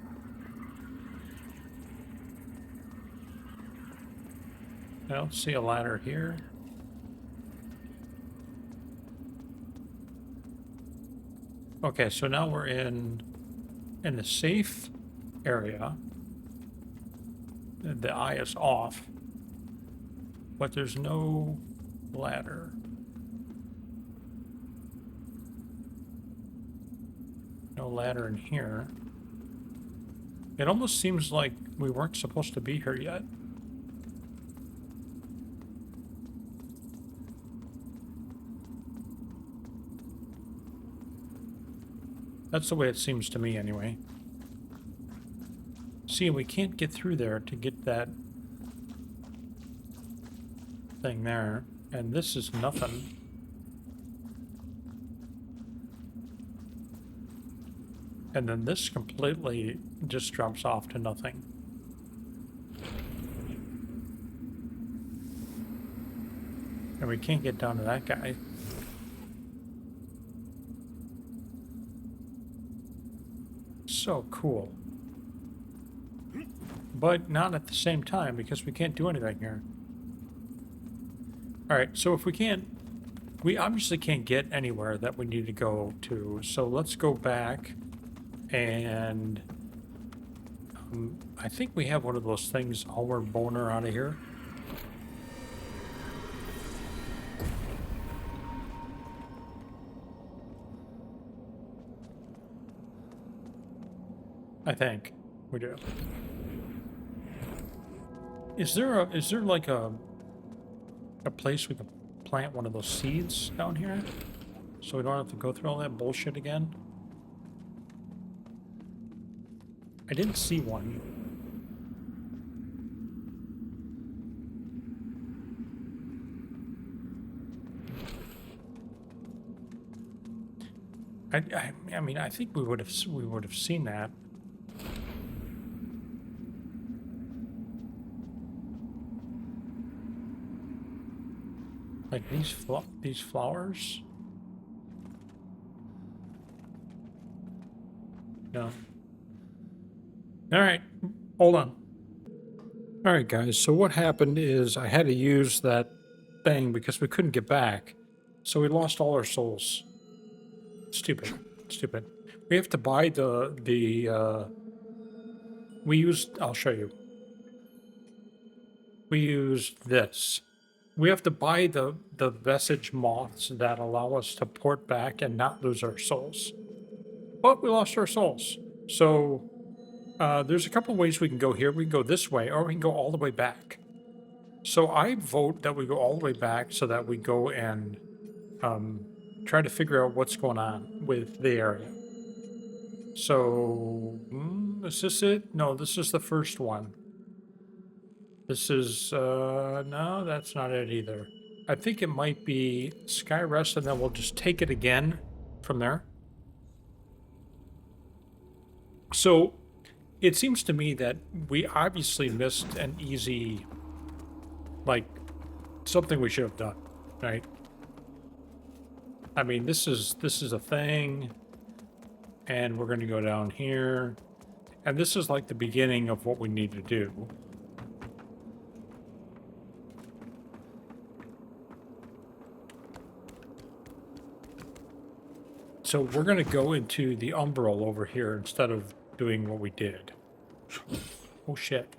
I don't see a ladder here. Okay, so now we're in the safe area. The eye is off, but there's no ladder. No ladder in here. It almost seems like we weren't supposed to be here yet. That's the way it seems to me, anyway. See, we can't get through there to get that thing there, and this is nothing. And then this completely just drops off to nothing. And we can't get down to that guy. So cool. But not at the same time, because we can't do anything here. Alright, so if we can't... We obviously can't get anywhere that we need to go to, so let's go back. And I think we have one of those things, Homeward Boner, out of here. I think we do. Is there like a place we can plant one of those seeds down here, so we don't have to go through all that bullshit again? I didn't see one. I mean, I think we would have seen that. Like these flowers? No. Alright, hold on. Alright guys, so what happened is I had to use that thing because we couldn't get back. So we lost all our souls. Stupid. We have to buy we used, I'll show you. We used this. We have to buy the vestige moths that allow us to port back and not lose our souls. But we lost our souls. So there's a couple ways we can go here. We can go this way, or we can go all the way back. So I vote that we go all the way back so that we go and try to figure out what's going on with the area. So, is this it? No, this is the first one. This is, no, that's not it either. I think it might be Skyrest, and then we'll just take it again from there. So, it seems to me that we obviously missed an easy, like, something we should have done, right? I mean, this is a thing, and we're going to go down here, And this is like the beginning of what we need to do. So we're going to go into the Umbrel over here instead of doing what we did. Oh shit.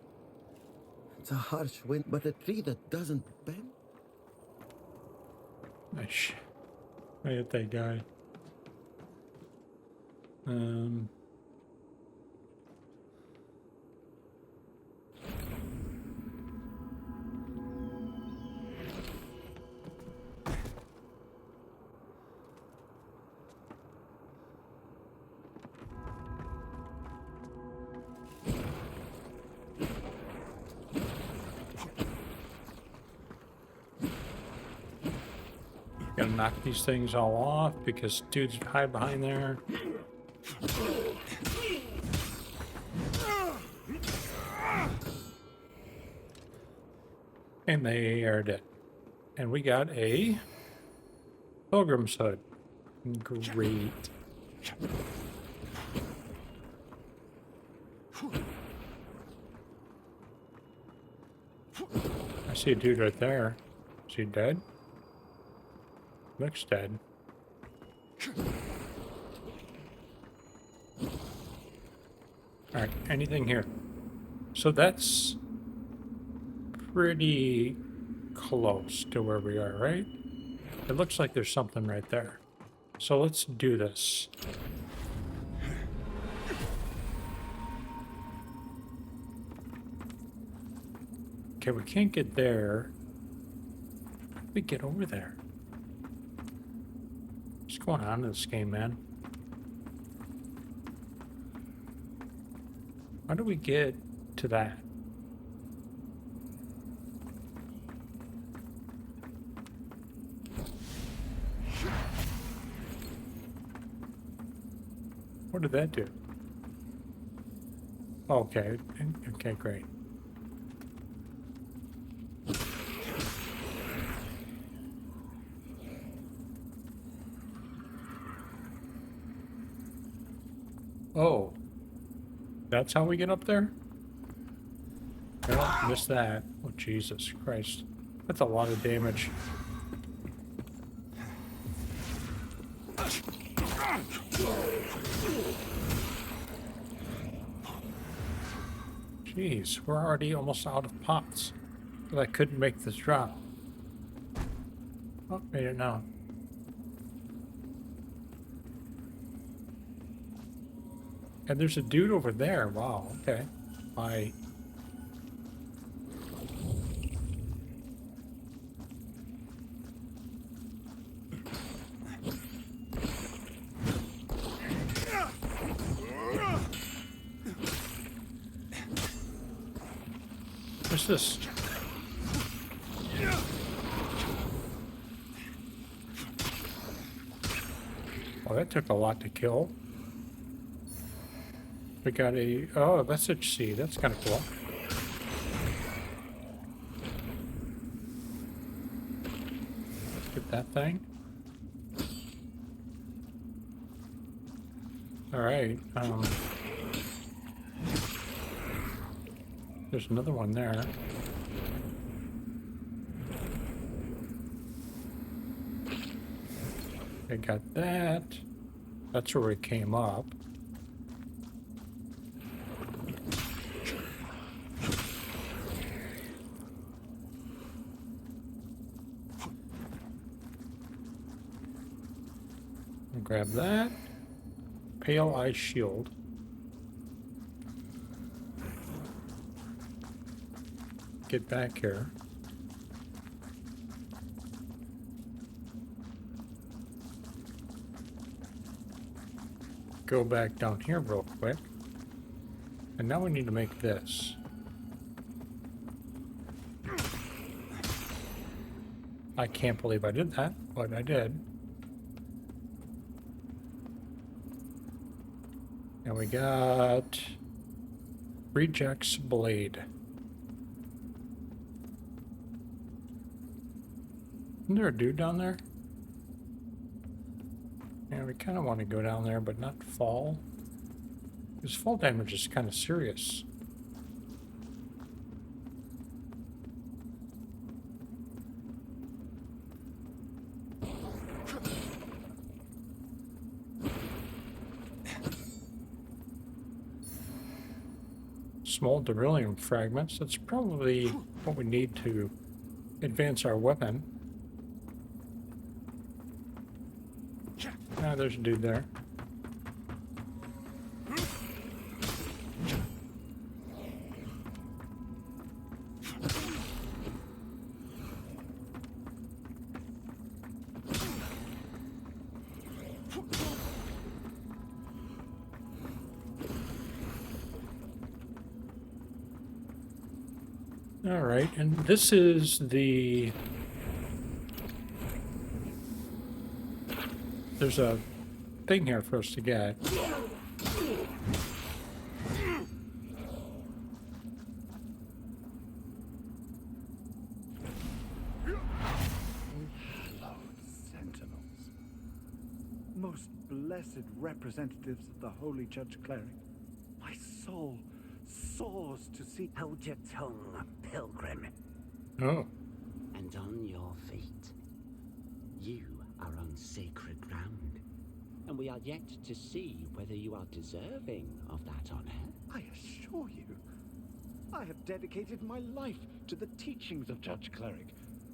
It's a harsh wind, but a tree that doesn't bend. Nice. I hit that guy. Gotta knock these things all off because dudes hide behind there. And they are dead. And we got a Pilgrim's hood. Great. I see a dude right there. Is he dead? Looks dead. Alright, anything here? So that's pretty close to where we are, right? It looks like there's something right there. So let's do this. Okay, we can't get there. How do we get over there? What's going on in this game, man? How do we get to that? What did that do? Okay, okay, great. Oh, that's how we get up there? Oh, missed that. Oh, Jesus Christ. That's a lot of damage. Jeez, we're already almost out of pots. But I couldn't make this drop. Oh, made it now. And there's a dude over there. Wow, okay. Bye. What's this? Oh, that took a lot to kill. We got a... Oh, message seed. That's kind of cool. Get that thing. Alright. There's another one there. I got that. That's where it came up. Grab that. Pale Eye Shield. Get back here. Go back down here real quick. And now we need to make this. I can't believe I did that, but I did. And we got Reject's Blade. Isn't there a dude down there? Yeah, we kind of want to go down there, but not fall. His fall damage is kind of serious. Small beryllium fragments. That's probably what we need to advance our weapon. Ah, there's a dude there. All right, and this is the... There's a thing here for us to get. Sentinels. Most blessed representatives of the Holy Judge Cleric. My soul soars to see. Hold your tongue, Pilgrim. Oh. And on your feet. You are on sacred ground, and we are yet to see whether you are deserving of that honor. I assure you, I have dedicated my life to the teachings of Judge Cleric.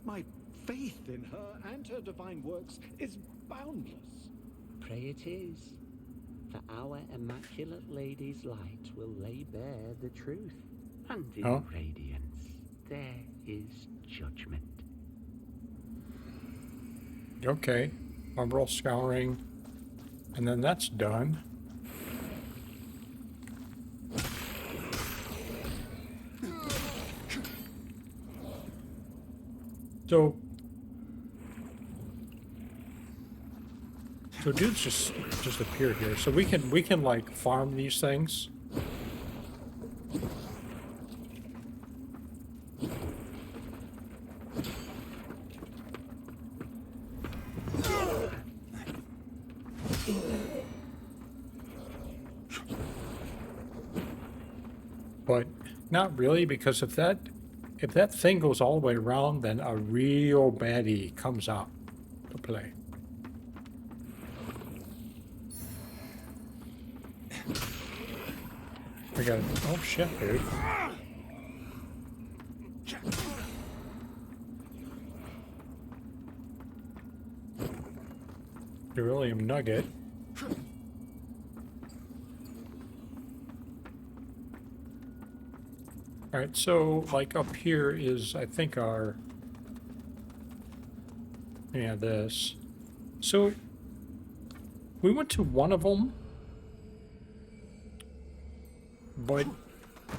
My faith in her and her divine works is boundless. Pray it is, for our immaculate lady's light will lay bare the truth, and in radiance there is judgment. Okay, Umbrel scouring, and then that's done. So dudes just appear here. So we can like farm these things. But not really, because if that thing goes all the way around, then a real baddie comes out to play. I got it. Oh shit, dude. Beryllium nugget. Alright, so like up here is, I think, our... Yeah, this. So we went to one of them, but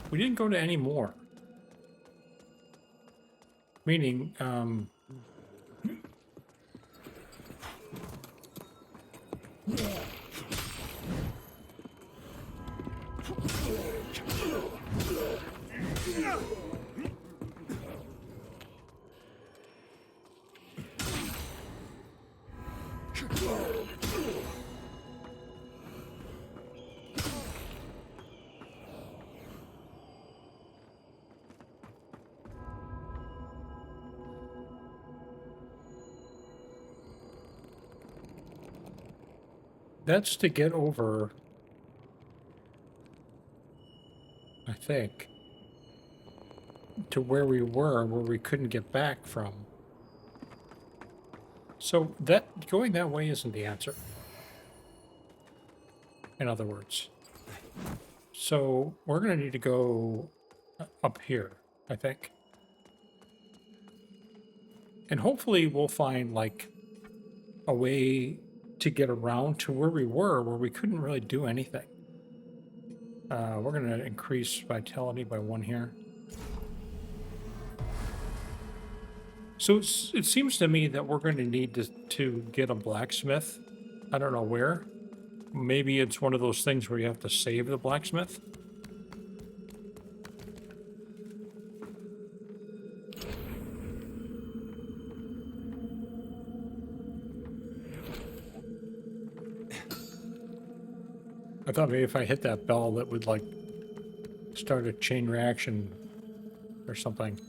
we didn't go to any more. Meaning, that's to get over, I think, to where we were, where we couldn't get back from. So that going that way isn't the answer, in other words. So we're going to need to go up here, I think. And hopefully we'll find, like, a way to get around to where we were, where we couldn't really do anything. We're going to increase vitality by 1 here. So it seems to me that we're going to need to get a blacksmith. I don't know where. Maybe it's one of those things where you have to save the blacksmith. I thought maybe if I hit that bell that would like start a chain reaction or something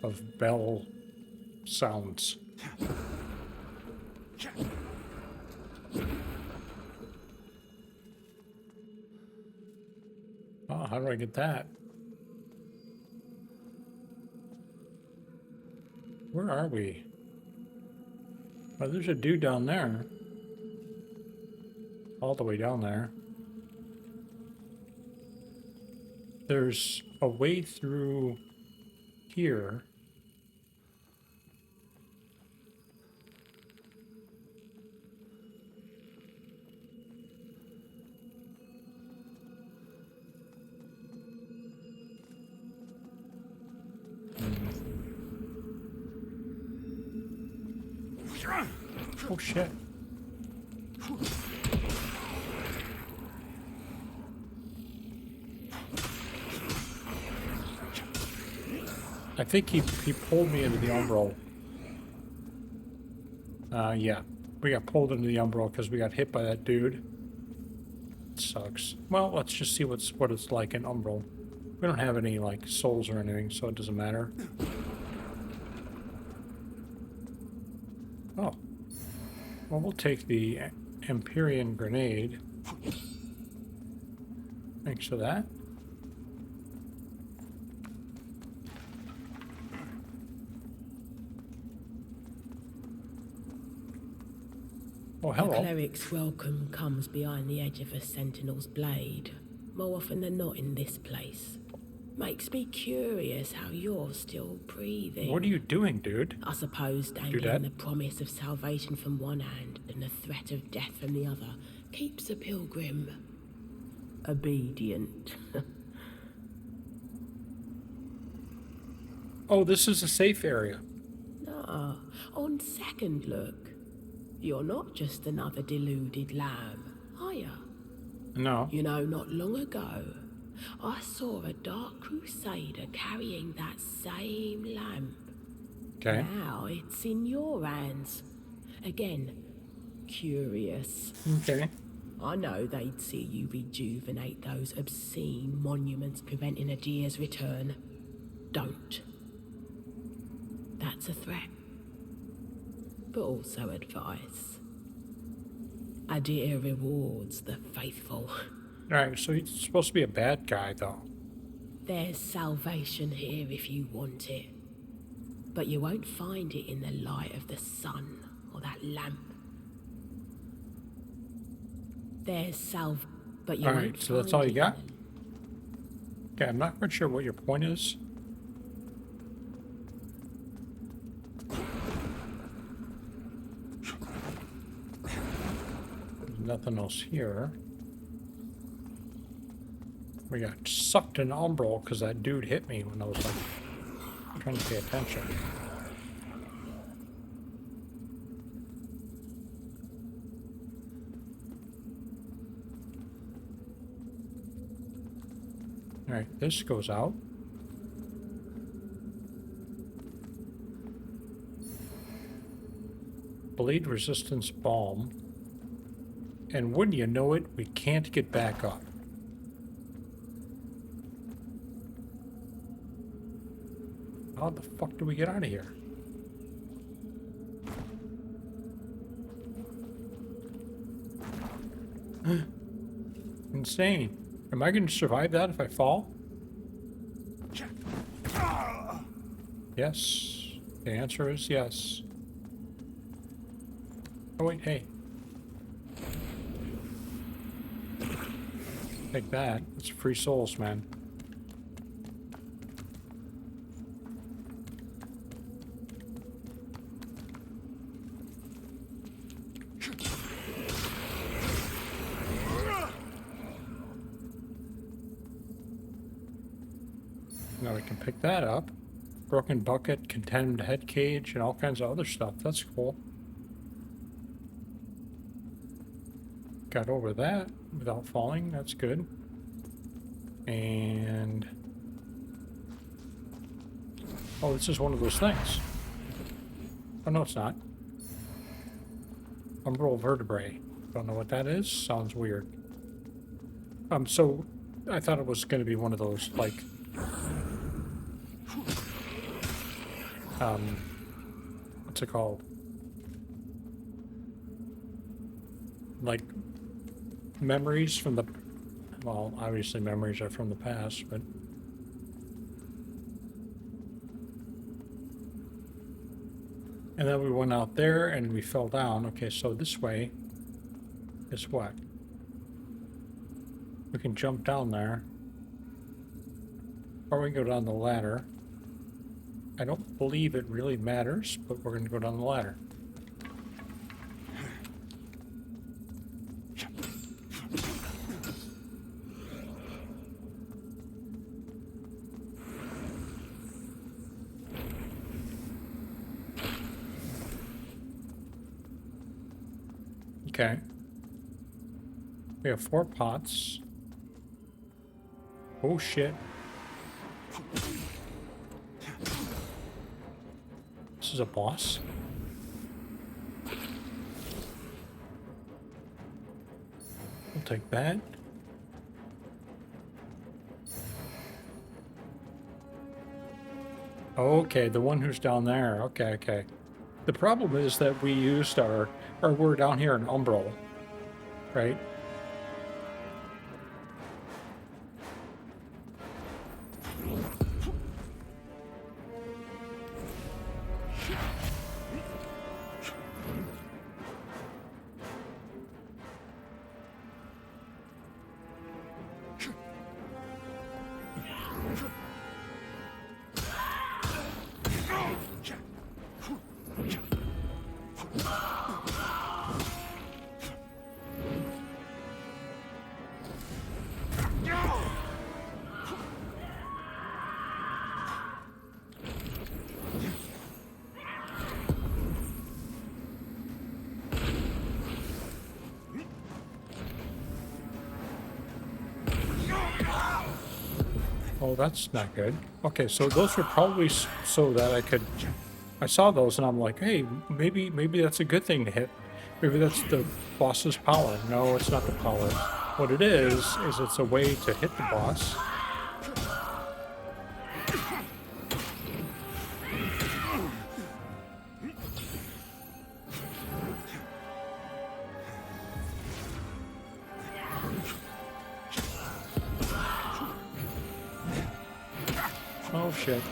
of bell sounds. Oh, how do I get that? Where are we? Oh, there's a dude down there. All the way down there. There's a way through here. Oh shit. I think he pulled me into the Umbrel. Yeah. We got pulled into the Umbrel because we got hit by that dude. It sucks. Well, let's just see what it's like in Umbrel. We don't have any, like, souls or anything, so it doesn't matter. Oh. Well, we'll take the Empyrean Grenade. Thanks for that. Oh, hello. The cleric's welcome comes behind the edge of a sentinel's blade, more often than not in this place. Makes me curious how you're still breathing. What are you doing, dude? I suppose dangling the promise of salvation from one hand and the threat of death from the other keeps a pilgrim obedient. Oh, this is a safe area. No, on second look, you're not just another deluded lamb, are you? No. You know, not long ago, I saw a Dark Crusader carrying that same lamp. Okay. Now it's in your hands. Again, curious. Okay. I know they'd see you rejuvenate those obscene monuments preventing Adyr's return. Don't. That's a threat. But also advice. Adyr rewards the faithful. Alright, so he's supposed to be a bad guy, though. There's salvation here if you want it. But you won't find it in the light of the sun or that lamp. There's but you Alright, so that's all you got? Okay, I'm not quite sure what your point is. There's nothing else here. We got sucked in Umbrel because that dude hit me when I was like trying to pay attention. Alright, this goes out. Bleed resistance balm. And wouldn't you know it, we can't get back up. How the fuck do we get out of here? Insane. Am I going to survive that if I fall? Yes. The answer is yes. Oh wait, hey. Take that. It's free souls, man. Now we can pick that up. Broken bucket, contained head cage, and all kinds of other stuff. That's cool. Got over that without falling. That's good. And... oh, this is one of those things. Oh, no, it's not. Umbrel vertebrae. Don't know what that is. Sounds weird. So I thought it was going to be one of those, like, what's it called? Like, memories from the, well, obviously memories are from the past, but... And then we went out there and we fell down. Okay, so this way is what? We can jump down there. Or we can go down the ladder. I don't believe it really matters, but we're going to go down the ladder. Okay. We have 4 pots. Oh shit. This is a boss. We'll take that. Okay, the one who's down there. Okay, okay. The problem is that we used our we're down here in Umbrel, right? Oh, that's not good. Okay, so those were probably so that I could... I saw those and I'm like, hey, maybe that's a good thing to hit. Maybe that's the boss's power. No, it's not the power. What it is it's a way to hit the boss. Oh shit.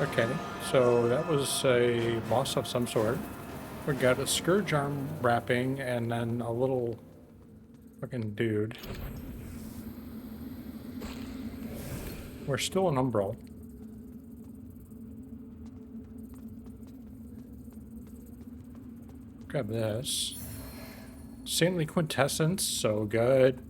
Okay, so that was a boss of some sort. We got a Scourge arm wrapping and then a little fucking dude. We're still an Umbrel. Grab this. Saintly Quintessence, so good.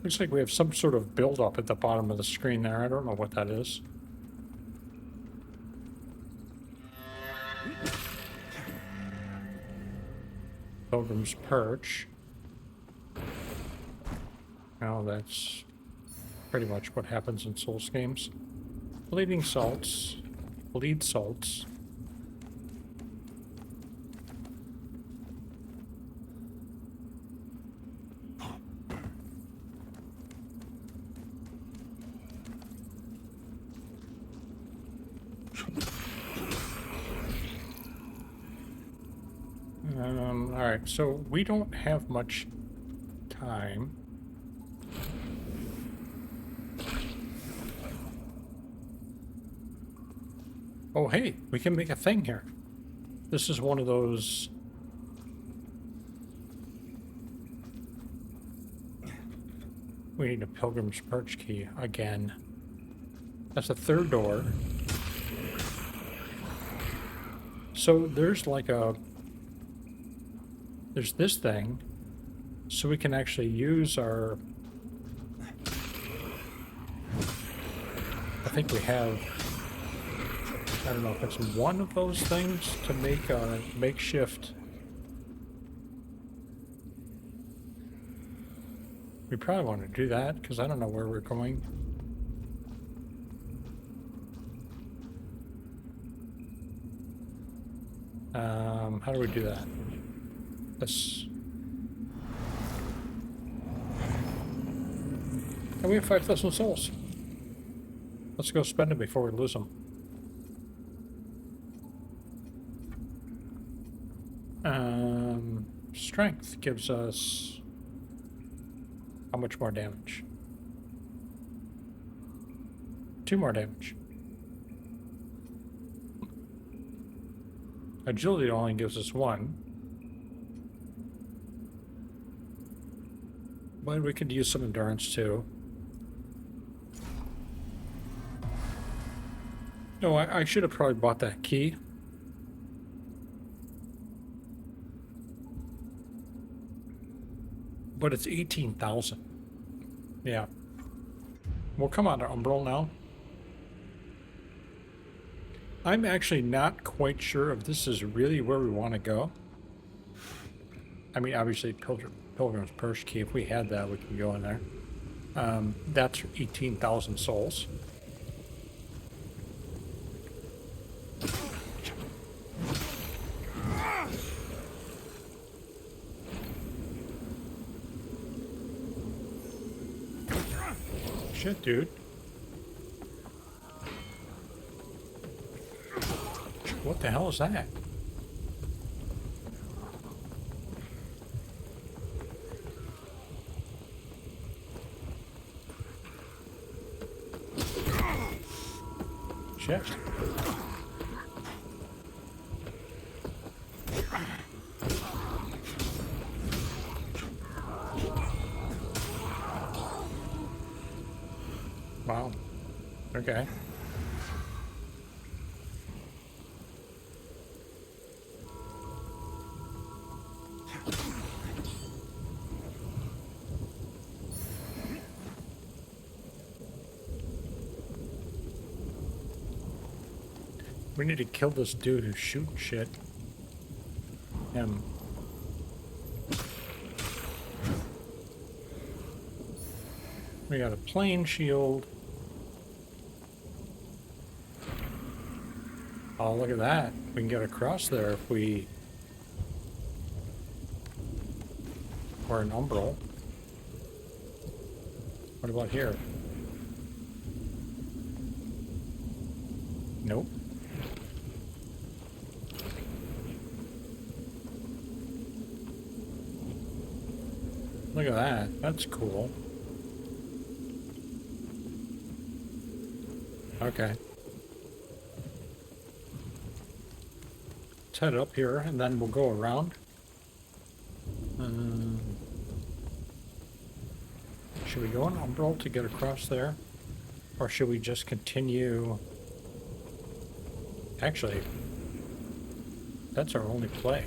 Looks like we have some sort of build-up at the bottom of the screen there. I don't know what that is. Pilgrim's Perch. Now that's pretty much what happens in Souls games. Bleeding salts. Bleed salts. Alright, so we don't have much time. Oh, hey, we can make a thing here. This is one of those... We need a Pilgrim's Perch key again. That's the third door. So there's like a... There's this thing, so we can actually use our... I think we have... I don't know if it's one of those things to make a makeshift... We probably want to do that, because I don't know where we're going. How do we do that? This. And we have 5,000 souls. Let's go spend them before we lose them. Strength gives us how much more damage? 2 more damage. Agility only gives us 1. But we could use some endurance too. No, I should have probably bought that key. But it's 18,000. Yeah. We'll come out of Umbrel now. I'm actually not quite sure if this is really where we want to go. I mean, obviously, Pilgrim's Perch key. If we had that, we could go in there. That's 18,000 souls. Shit, dude. What the hell is that? Shit. Wow. Okay. We need to kill this dude who's shooting shit. Him. We got a plane shield. Oh, look at that. We can get across there if we... Or an Umbrel. What about here? Nope. Look at that. That's cool. Okay. Let's head up here and then we'll go around. Should we go in Umbrel to get across there? Or should we just continue? Actually, that's our only play.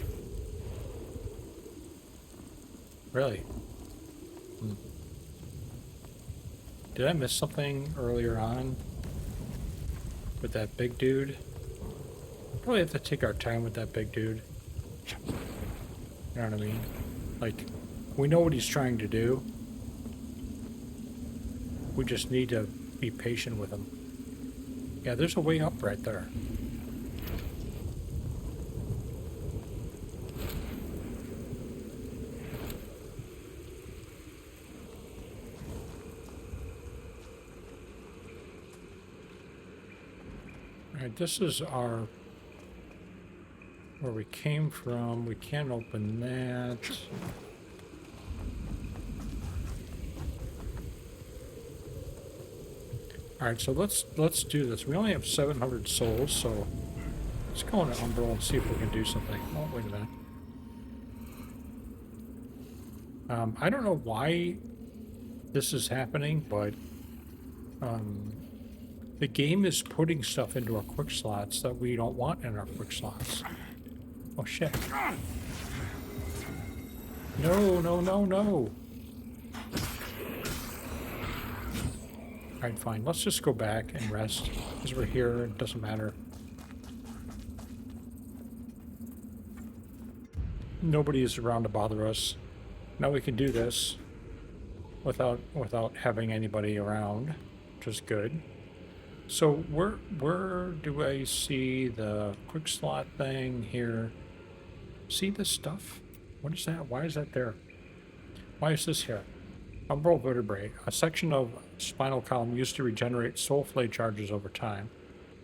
Really? Did I miss something earlier on with that big dude? Probably have to take our time with that big dude. You know what I mean? Like, we know what he's trying to do. We just need to be patient with him. Yeah, there's a way up right there. Alright, this is our... where we came from. We can't open that. Alright, so let's do this. We only have 700 souls, so let's go into Umbrel and see if we can do something. Oh, wait a minute. I don't know why this is happening, but the game is putting stuff into our quick slots that we don't want in our quick slots. Oh shit. No, no, no, no. Alright, fine. Let's just go back and rest. Because we're here, it doesn't matter. Nobody is around to bother us. Now we can do this without having anybody around, which is good. So where do I see the quick slot thing here? See this stuff? What is that? Why is that there? Why is this here? Umbrel vertebrae. A section of spinal column used to regenerate soul flay charges over time.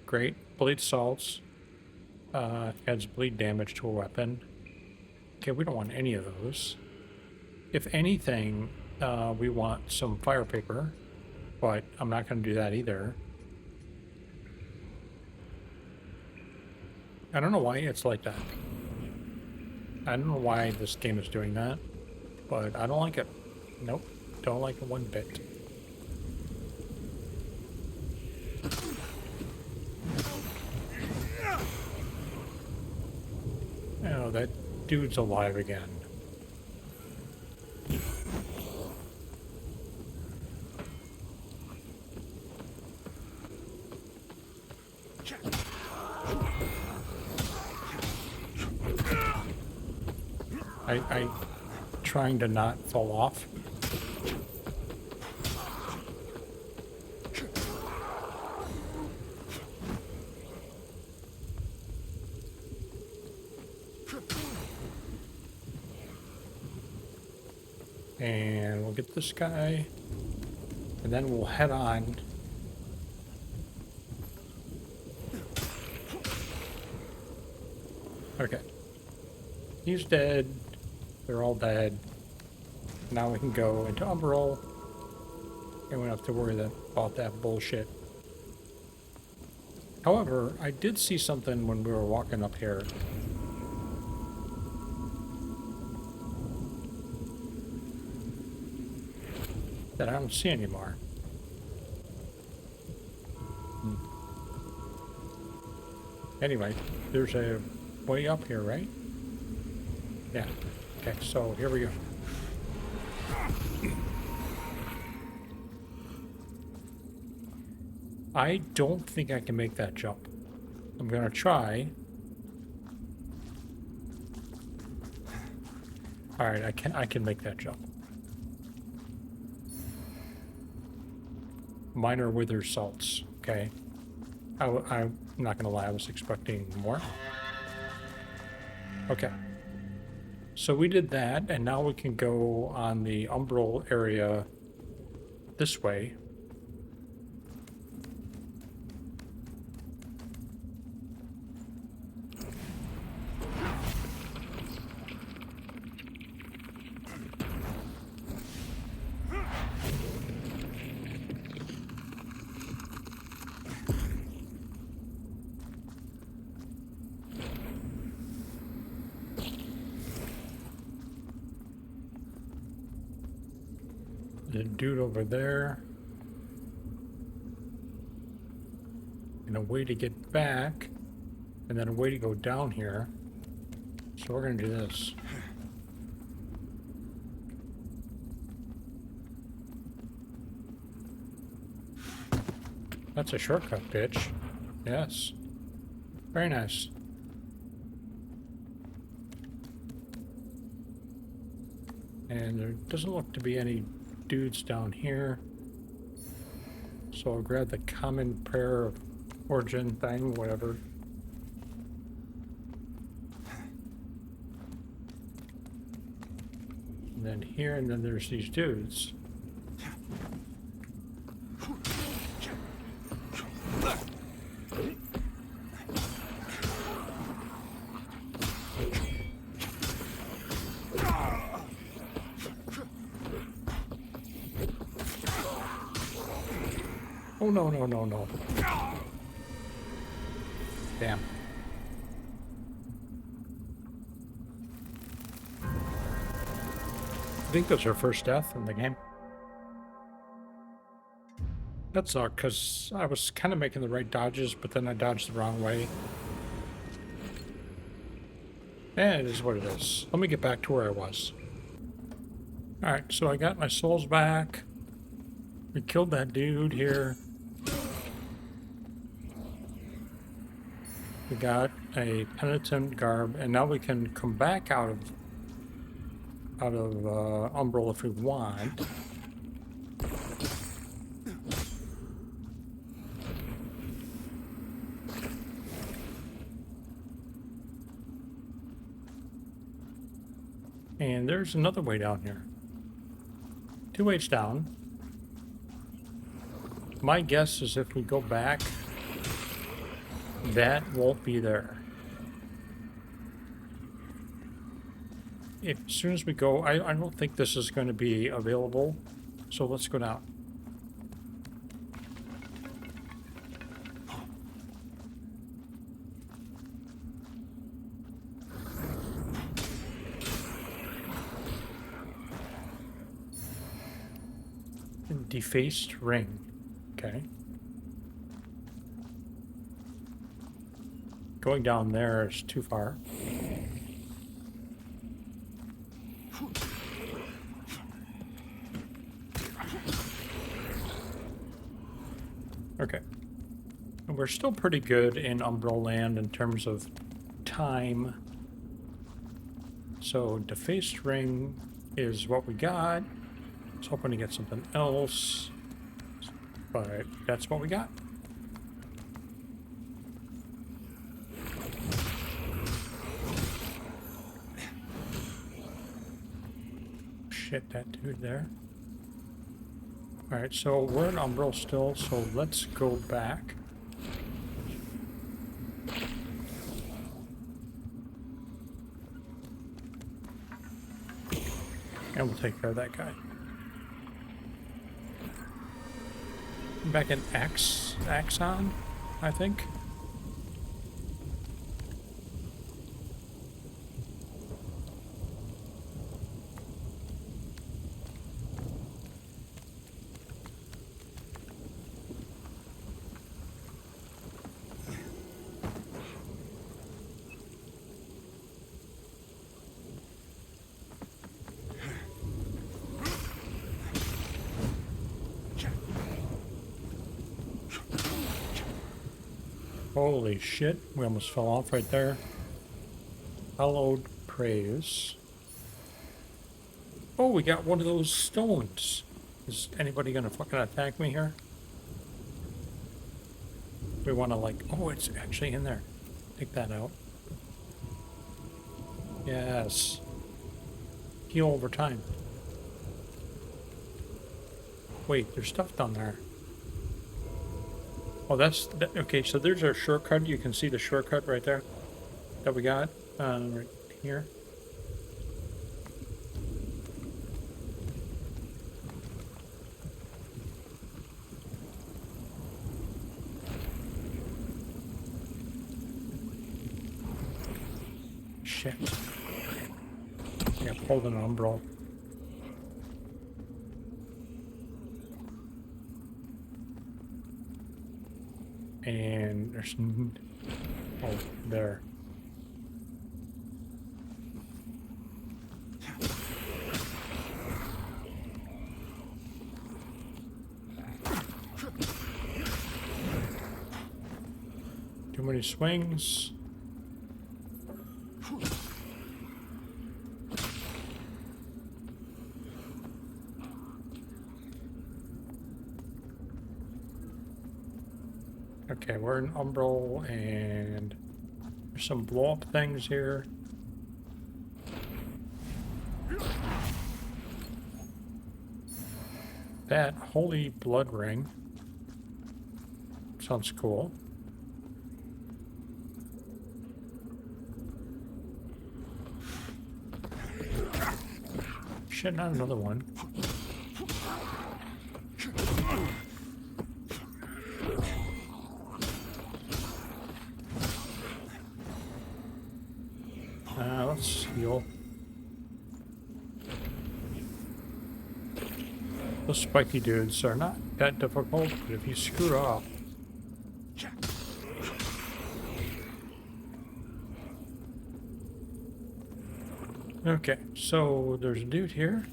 Great. Bleed salts. Adds bleed damage to a weapon. Okay, we don't want any of those. If anything, we want some fire paper, but I'm not going to do that either. I don't know why it's like that. I don't know why this game is doing that, but I don't like it. Nope, don't like it one bit. Oh, that dude's alive again. I trying to not fall off. And we'll get this guy, and then we'll head on. Okay. He's dead. They're all dead. Now we can go into Umbrel. And we don't have to worry about that bullshit. However, I did see something when we were walking up here. That I don't see anymore. Anyway, there's a way up here, right? Yeah. Okay, so here we go. I don't think I can make that jump. I'm gonna try. Alright, I can make that jump. Minor wither salts, okay. I'm not gonna lie, I was expecting more. Okay. So we did that, and now we can go on the Umbrel area this way. The dude over there. And a way to get back. And then a way to go down here. So we're going to do this. That's a shortcut, bitch. Yes. Very nice. And there doesn't look to be any dudes down here. So I'll grab the common prayer of origin thing, whatever. And then here, and then there's these dudes. Oh, no, no, no, no. Damn. I think that's our first death in the game. That sucked, because I was kind of making the right dodges, but then I dodged the wrong way. And it is what it is. Let me get back to where I was. Alright, so I got my souls back. We killed that dude here. We got a penitent garb, and now we can come back out of Umbrel if we want. And there's another way down here. 2 ways down. My guess is if we go back, that won't be there. As soon as we go, I don't think this is going to be available. So let's go down. Defaced ring. Okay. Going down there is too far. Okay. And we're still pretty good in Umbrel land in terms of time. So defaced ring is what we got. I was hoping to get something else, but that's what we got. Shit, that dude there. Alright, so we're in Umbrel still, so let's go back. And we'll take care of that guy. Back in Axon, I think. Holy shit, we almost fell off right there. Hallowed praise. Oh, we got one of those stones. Is anybody gonna fucking attack me here? We wanna like, oh, it's actually in there. Take that out. Yes. Heal over time. Wait, there's stuff down there. Oh, that's okay. So there's our shortcut. You can see the shortcut right there that we got right here. Shit. Yeah, pulled an Umbrel. And there's, oh, there. Too many swings. Okay, we're in Umbrel, and there's some blow-up things here. That holy blood ring sounds cool. Shit, not another one. Let's heal. Those spiky dudes are not that difficult, but if you screw up. Okay, so there's a dude here.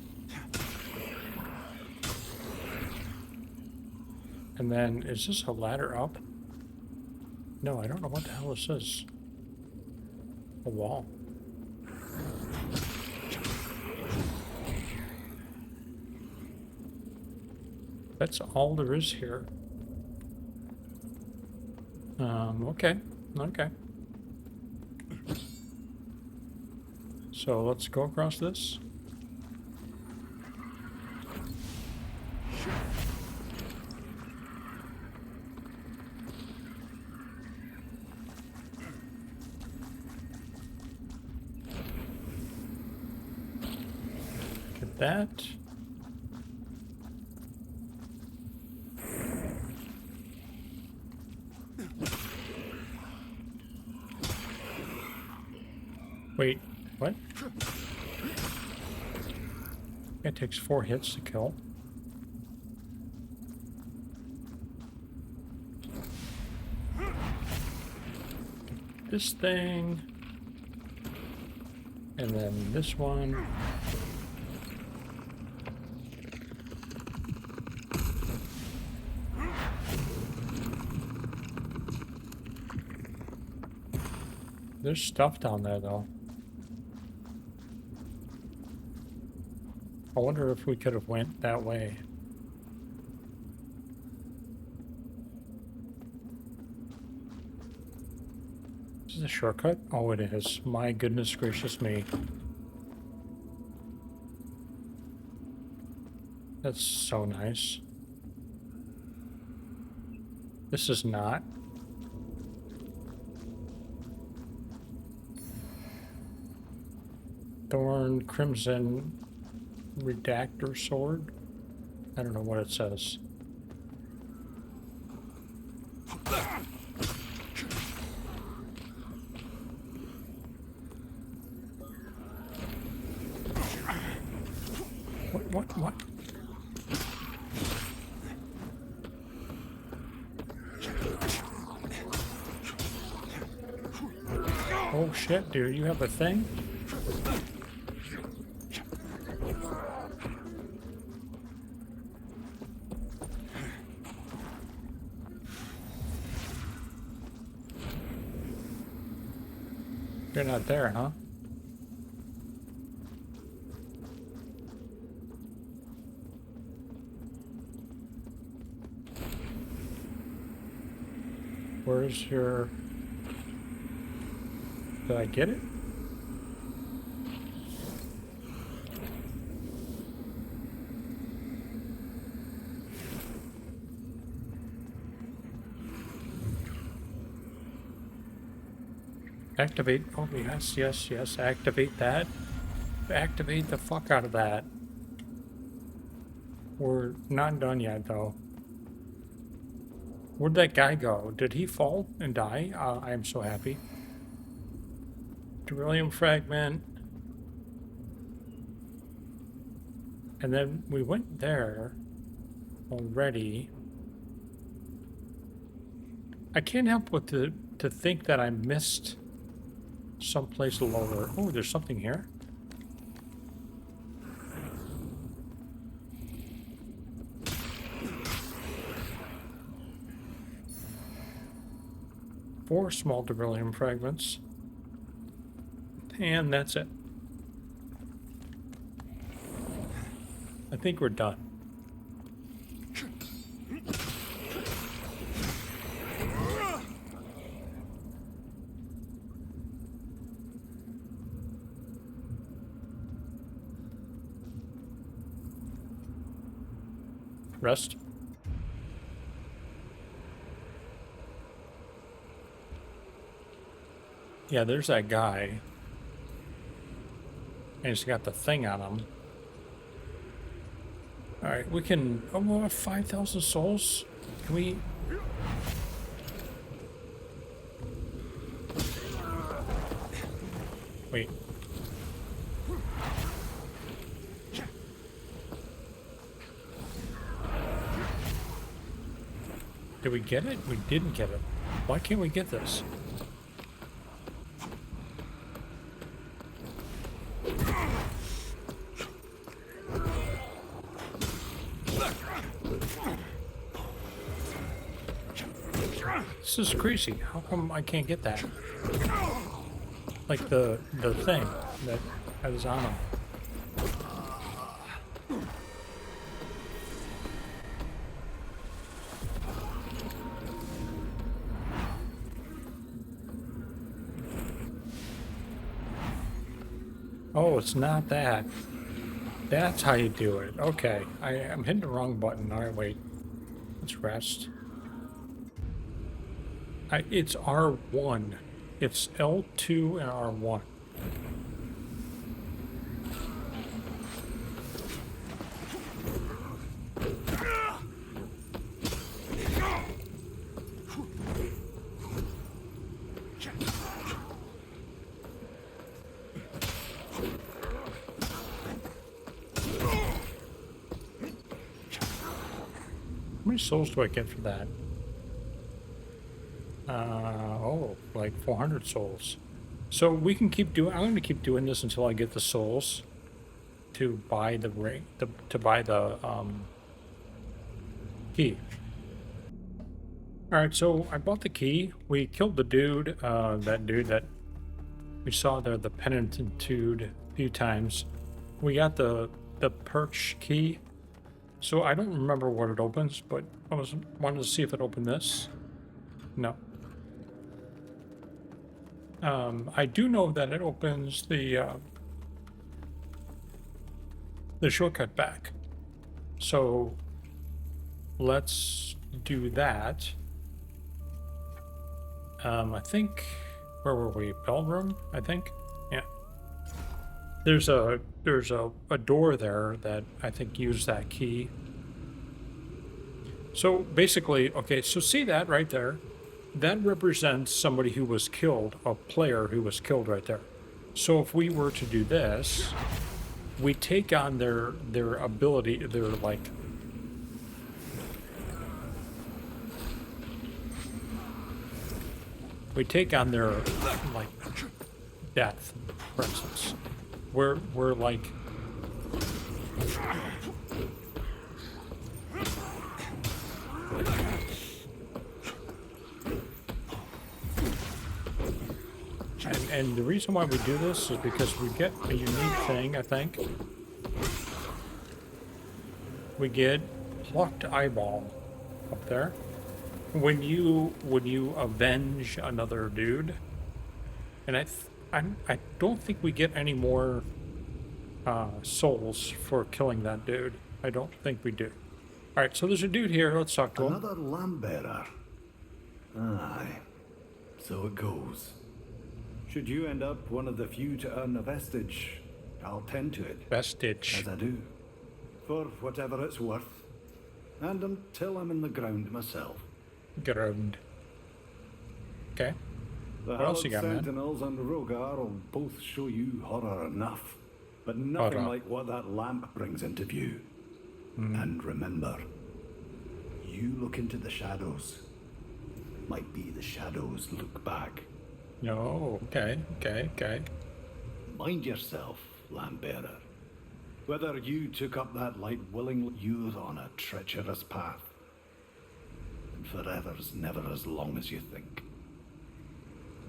And then, is this a ladder up? No, I don't know what the hell this is. A wall. That's all there is here. Okay. So let's go across this. Get that. Wait, what? It takes 4 hits to kill. This thing. And then this one. There's stuff down there though. I wonder if we could have went that way. Is this a shortcut? Oh, it is. My goodness gracious me. That's so nice. This is not. Thorn Crimson Redactor Sword? I don't know what it says. What? Oh shit, dude, you have a thing? You're not there, huh? Where's your... Did I get it? Activate. Oh, yes. Activate that. Activate the fuck out of that. We're not done yet, though. Where'd that guy go? Did he fall and die? I am so happy. Beryllium fragment. And then we went there already. I can't help but to think that I missed someplace lower. Oh, there's something here. Four small beryllium fragments. And that's it. I think we're done. Rest. Yeah, there's that guy. And he's got the thing on him. Alright, we can... Oh, we'll have 5,000 souls? Can we... Wait. Did we get it? We didn't get it. Why can't we get this? This is crazy. How come I can't get that? Like the thing that I was on him. Oh, it's not that. That's how you do it. Okay. I'm hitting the wrong button. All right, wait. Let's rest. It's R1. It's L2 and R1. How many souls do I get for that? Oh, like 400 souls. So we can keep doing, I'm going to keep doing this until I get the souls to buy the ring, to buy the key. All right, so I bought the key. We killed the dude, that dude that we saw there, the penitent dude, a few times. We got the Perch key. So I don't remember what it opens, but I wanted to see if it opened this. No. I do know that it opens the shortcut back. So let's do that. I think, where were we? Pilgrim, I think? Yeah. There's a door there that I think used that key. So basically, okay, so see that right there? That represents somebody who was killed, a player who was killed right there. So if we were to do this, we take on their ability, their like, we take on their like death, for instance. We're like, and the reason why we do this is because we get a unique thing, I think. We get plucked eyeball up there. When you avenge another dude, and I don't think we get any more souls for killing that dude. I don't think we do. All right, so there's a dude here. Let's talk to him. Another lamp bearer. Aye, so it goes. Should you end up one of the few to earn a vestige, I'll tend to it. Vestige. As I do. For whatever it's worth. And until I'm in the ground myself. Ground. Okay. The What else you got, man? Sentinels and Rogar will both show you horror enough. But nothing Horror. like what that lamp brings into view. And remember, you look into the shadows. Might be the shadows look back. No, okay. Mind yourself, Lambearer. Whether you took up that light willingly, you're on a treacherous path. And forever's never as long as you think.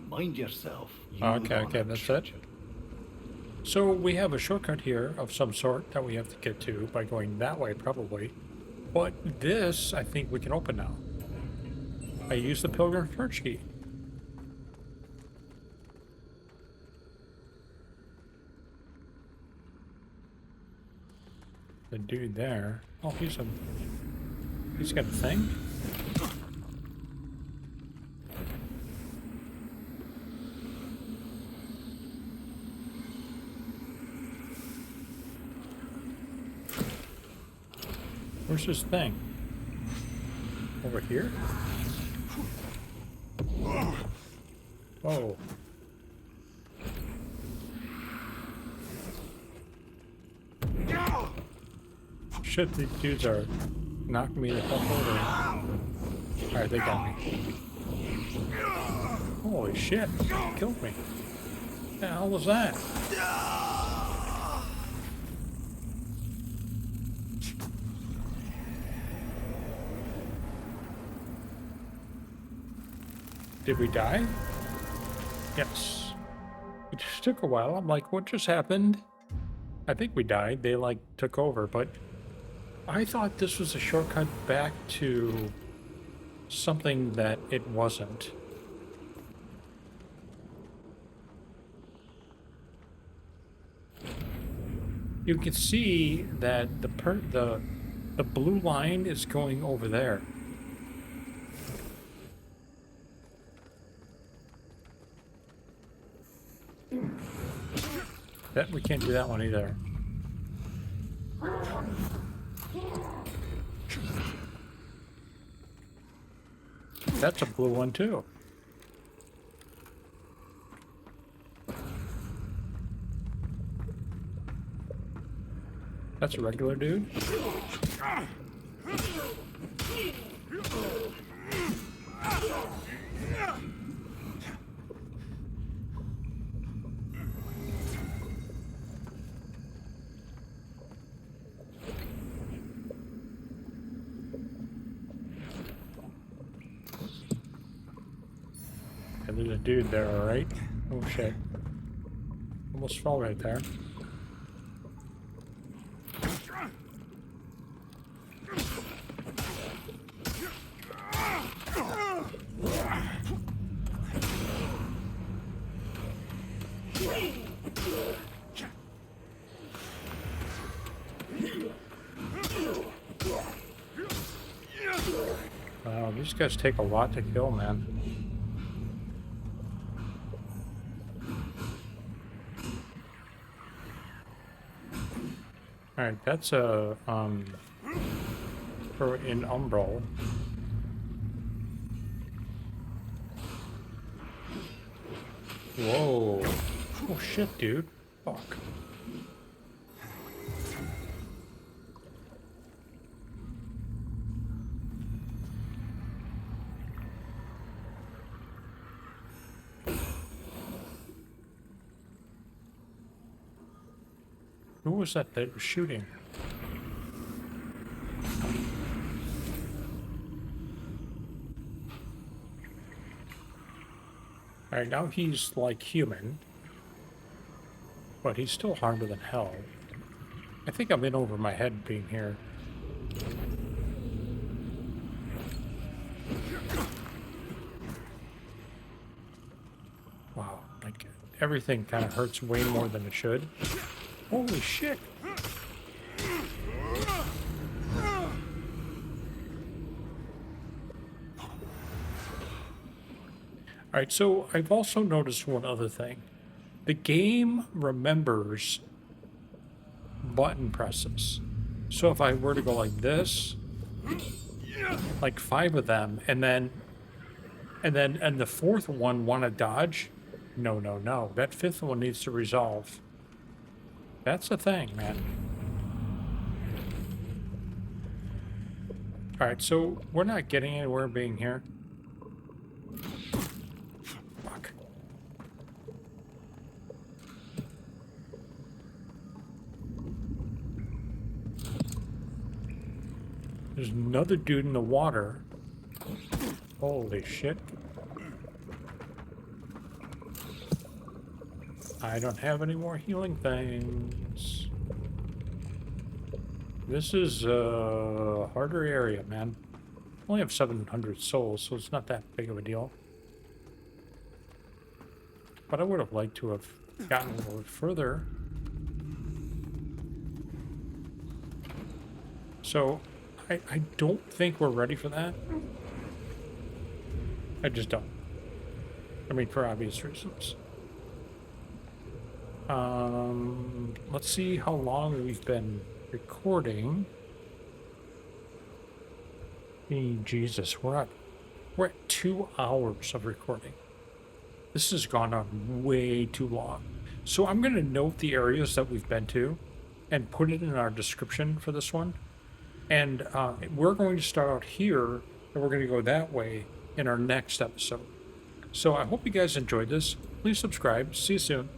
Mind yourself. Okay, that's it. So we have a shortcut here of some sort that we have to get to by going that way, probably. But this, I think we can open now. I use the Pilgrim Perch key. The dude there. Oh, he's got a thing. Where's this thing? Over here? Whoa. Shit, these dudes are knocking me the fuck over. Alright, they got me. Holy shit, killed me. What the hell was that? Did we die? Yes. It just took a while. I'm like, what just happened? I think we died. They like took over, but I thought this was a shortcut back to something that it wasn't. you can see that the blue line is going over there. That we can't do that one either. That's a blue one too. That's a regular dude. And there's a dude there, alright? Oh shit. Almost fell right there. Wow, these guys take a lot to kill, man. Alright, that's a, for in Umbrel. Whoa. Oh shit, dude. Fuck. Who was that was shooting? Alright, now he's like human. But he's still harder than hell. I think I'm in over my head being here. Wow, like everything kind of hurts way more than it should. Holy shit! Alright, so I've also noticed one other thing. The game remembers button presses. So if I were to go like this, like 5 of them, and the fourth one want to dodge, no, that 5th one needs to resolve. That's the thing, man. Alright, so we're not getting anywhere being here. Fuck. There's another dude in the water. Holy shit. I don't have any more healing things. This is a harder area, man. I only have 700 souls, so it's not that big of a deal. But I would have liked to have gotten a little bit further. So, I don't think we're ready for that. I just don't. I mean, for obvious reasons. Let's see how long we've been recording. Jesus, we're at 2 hours of recording. This has gone on way too long. So I'm going to note the areas that we've been to and put it in our description for this one. And we're going to start out here, and we're going to go that way in our next episode. So I hope you guys enjoyed this. Please subscribe. See you soon.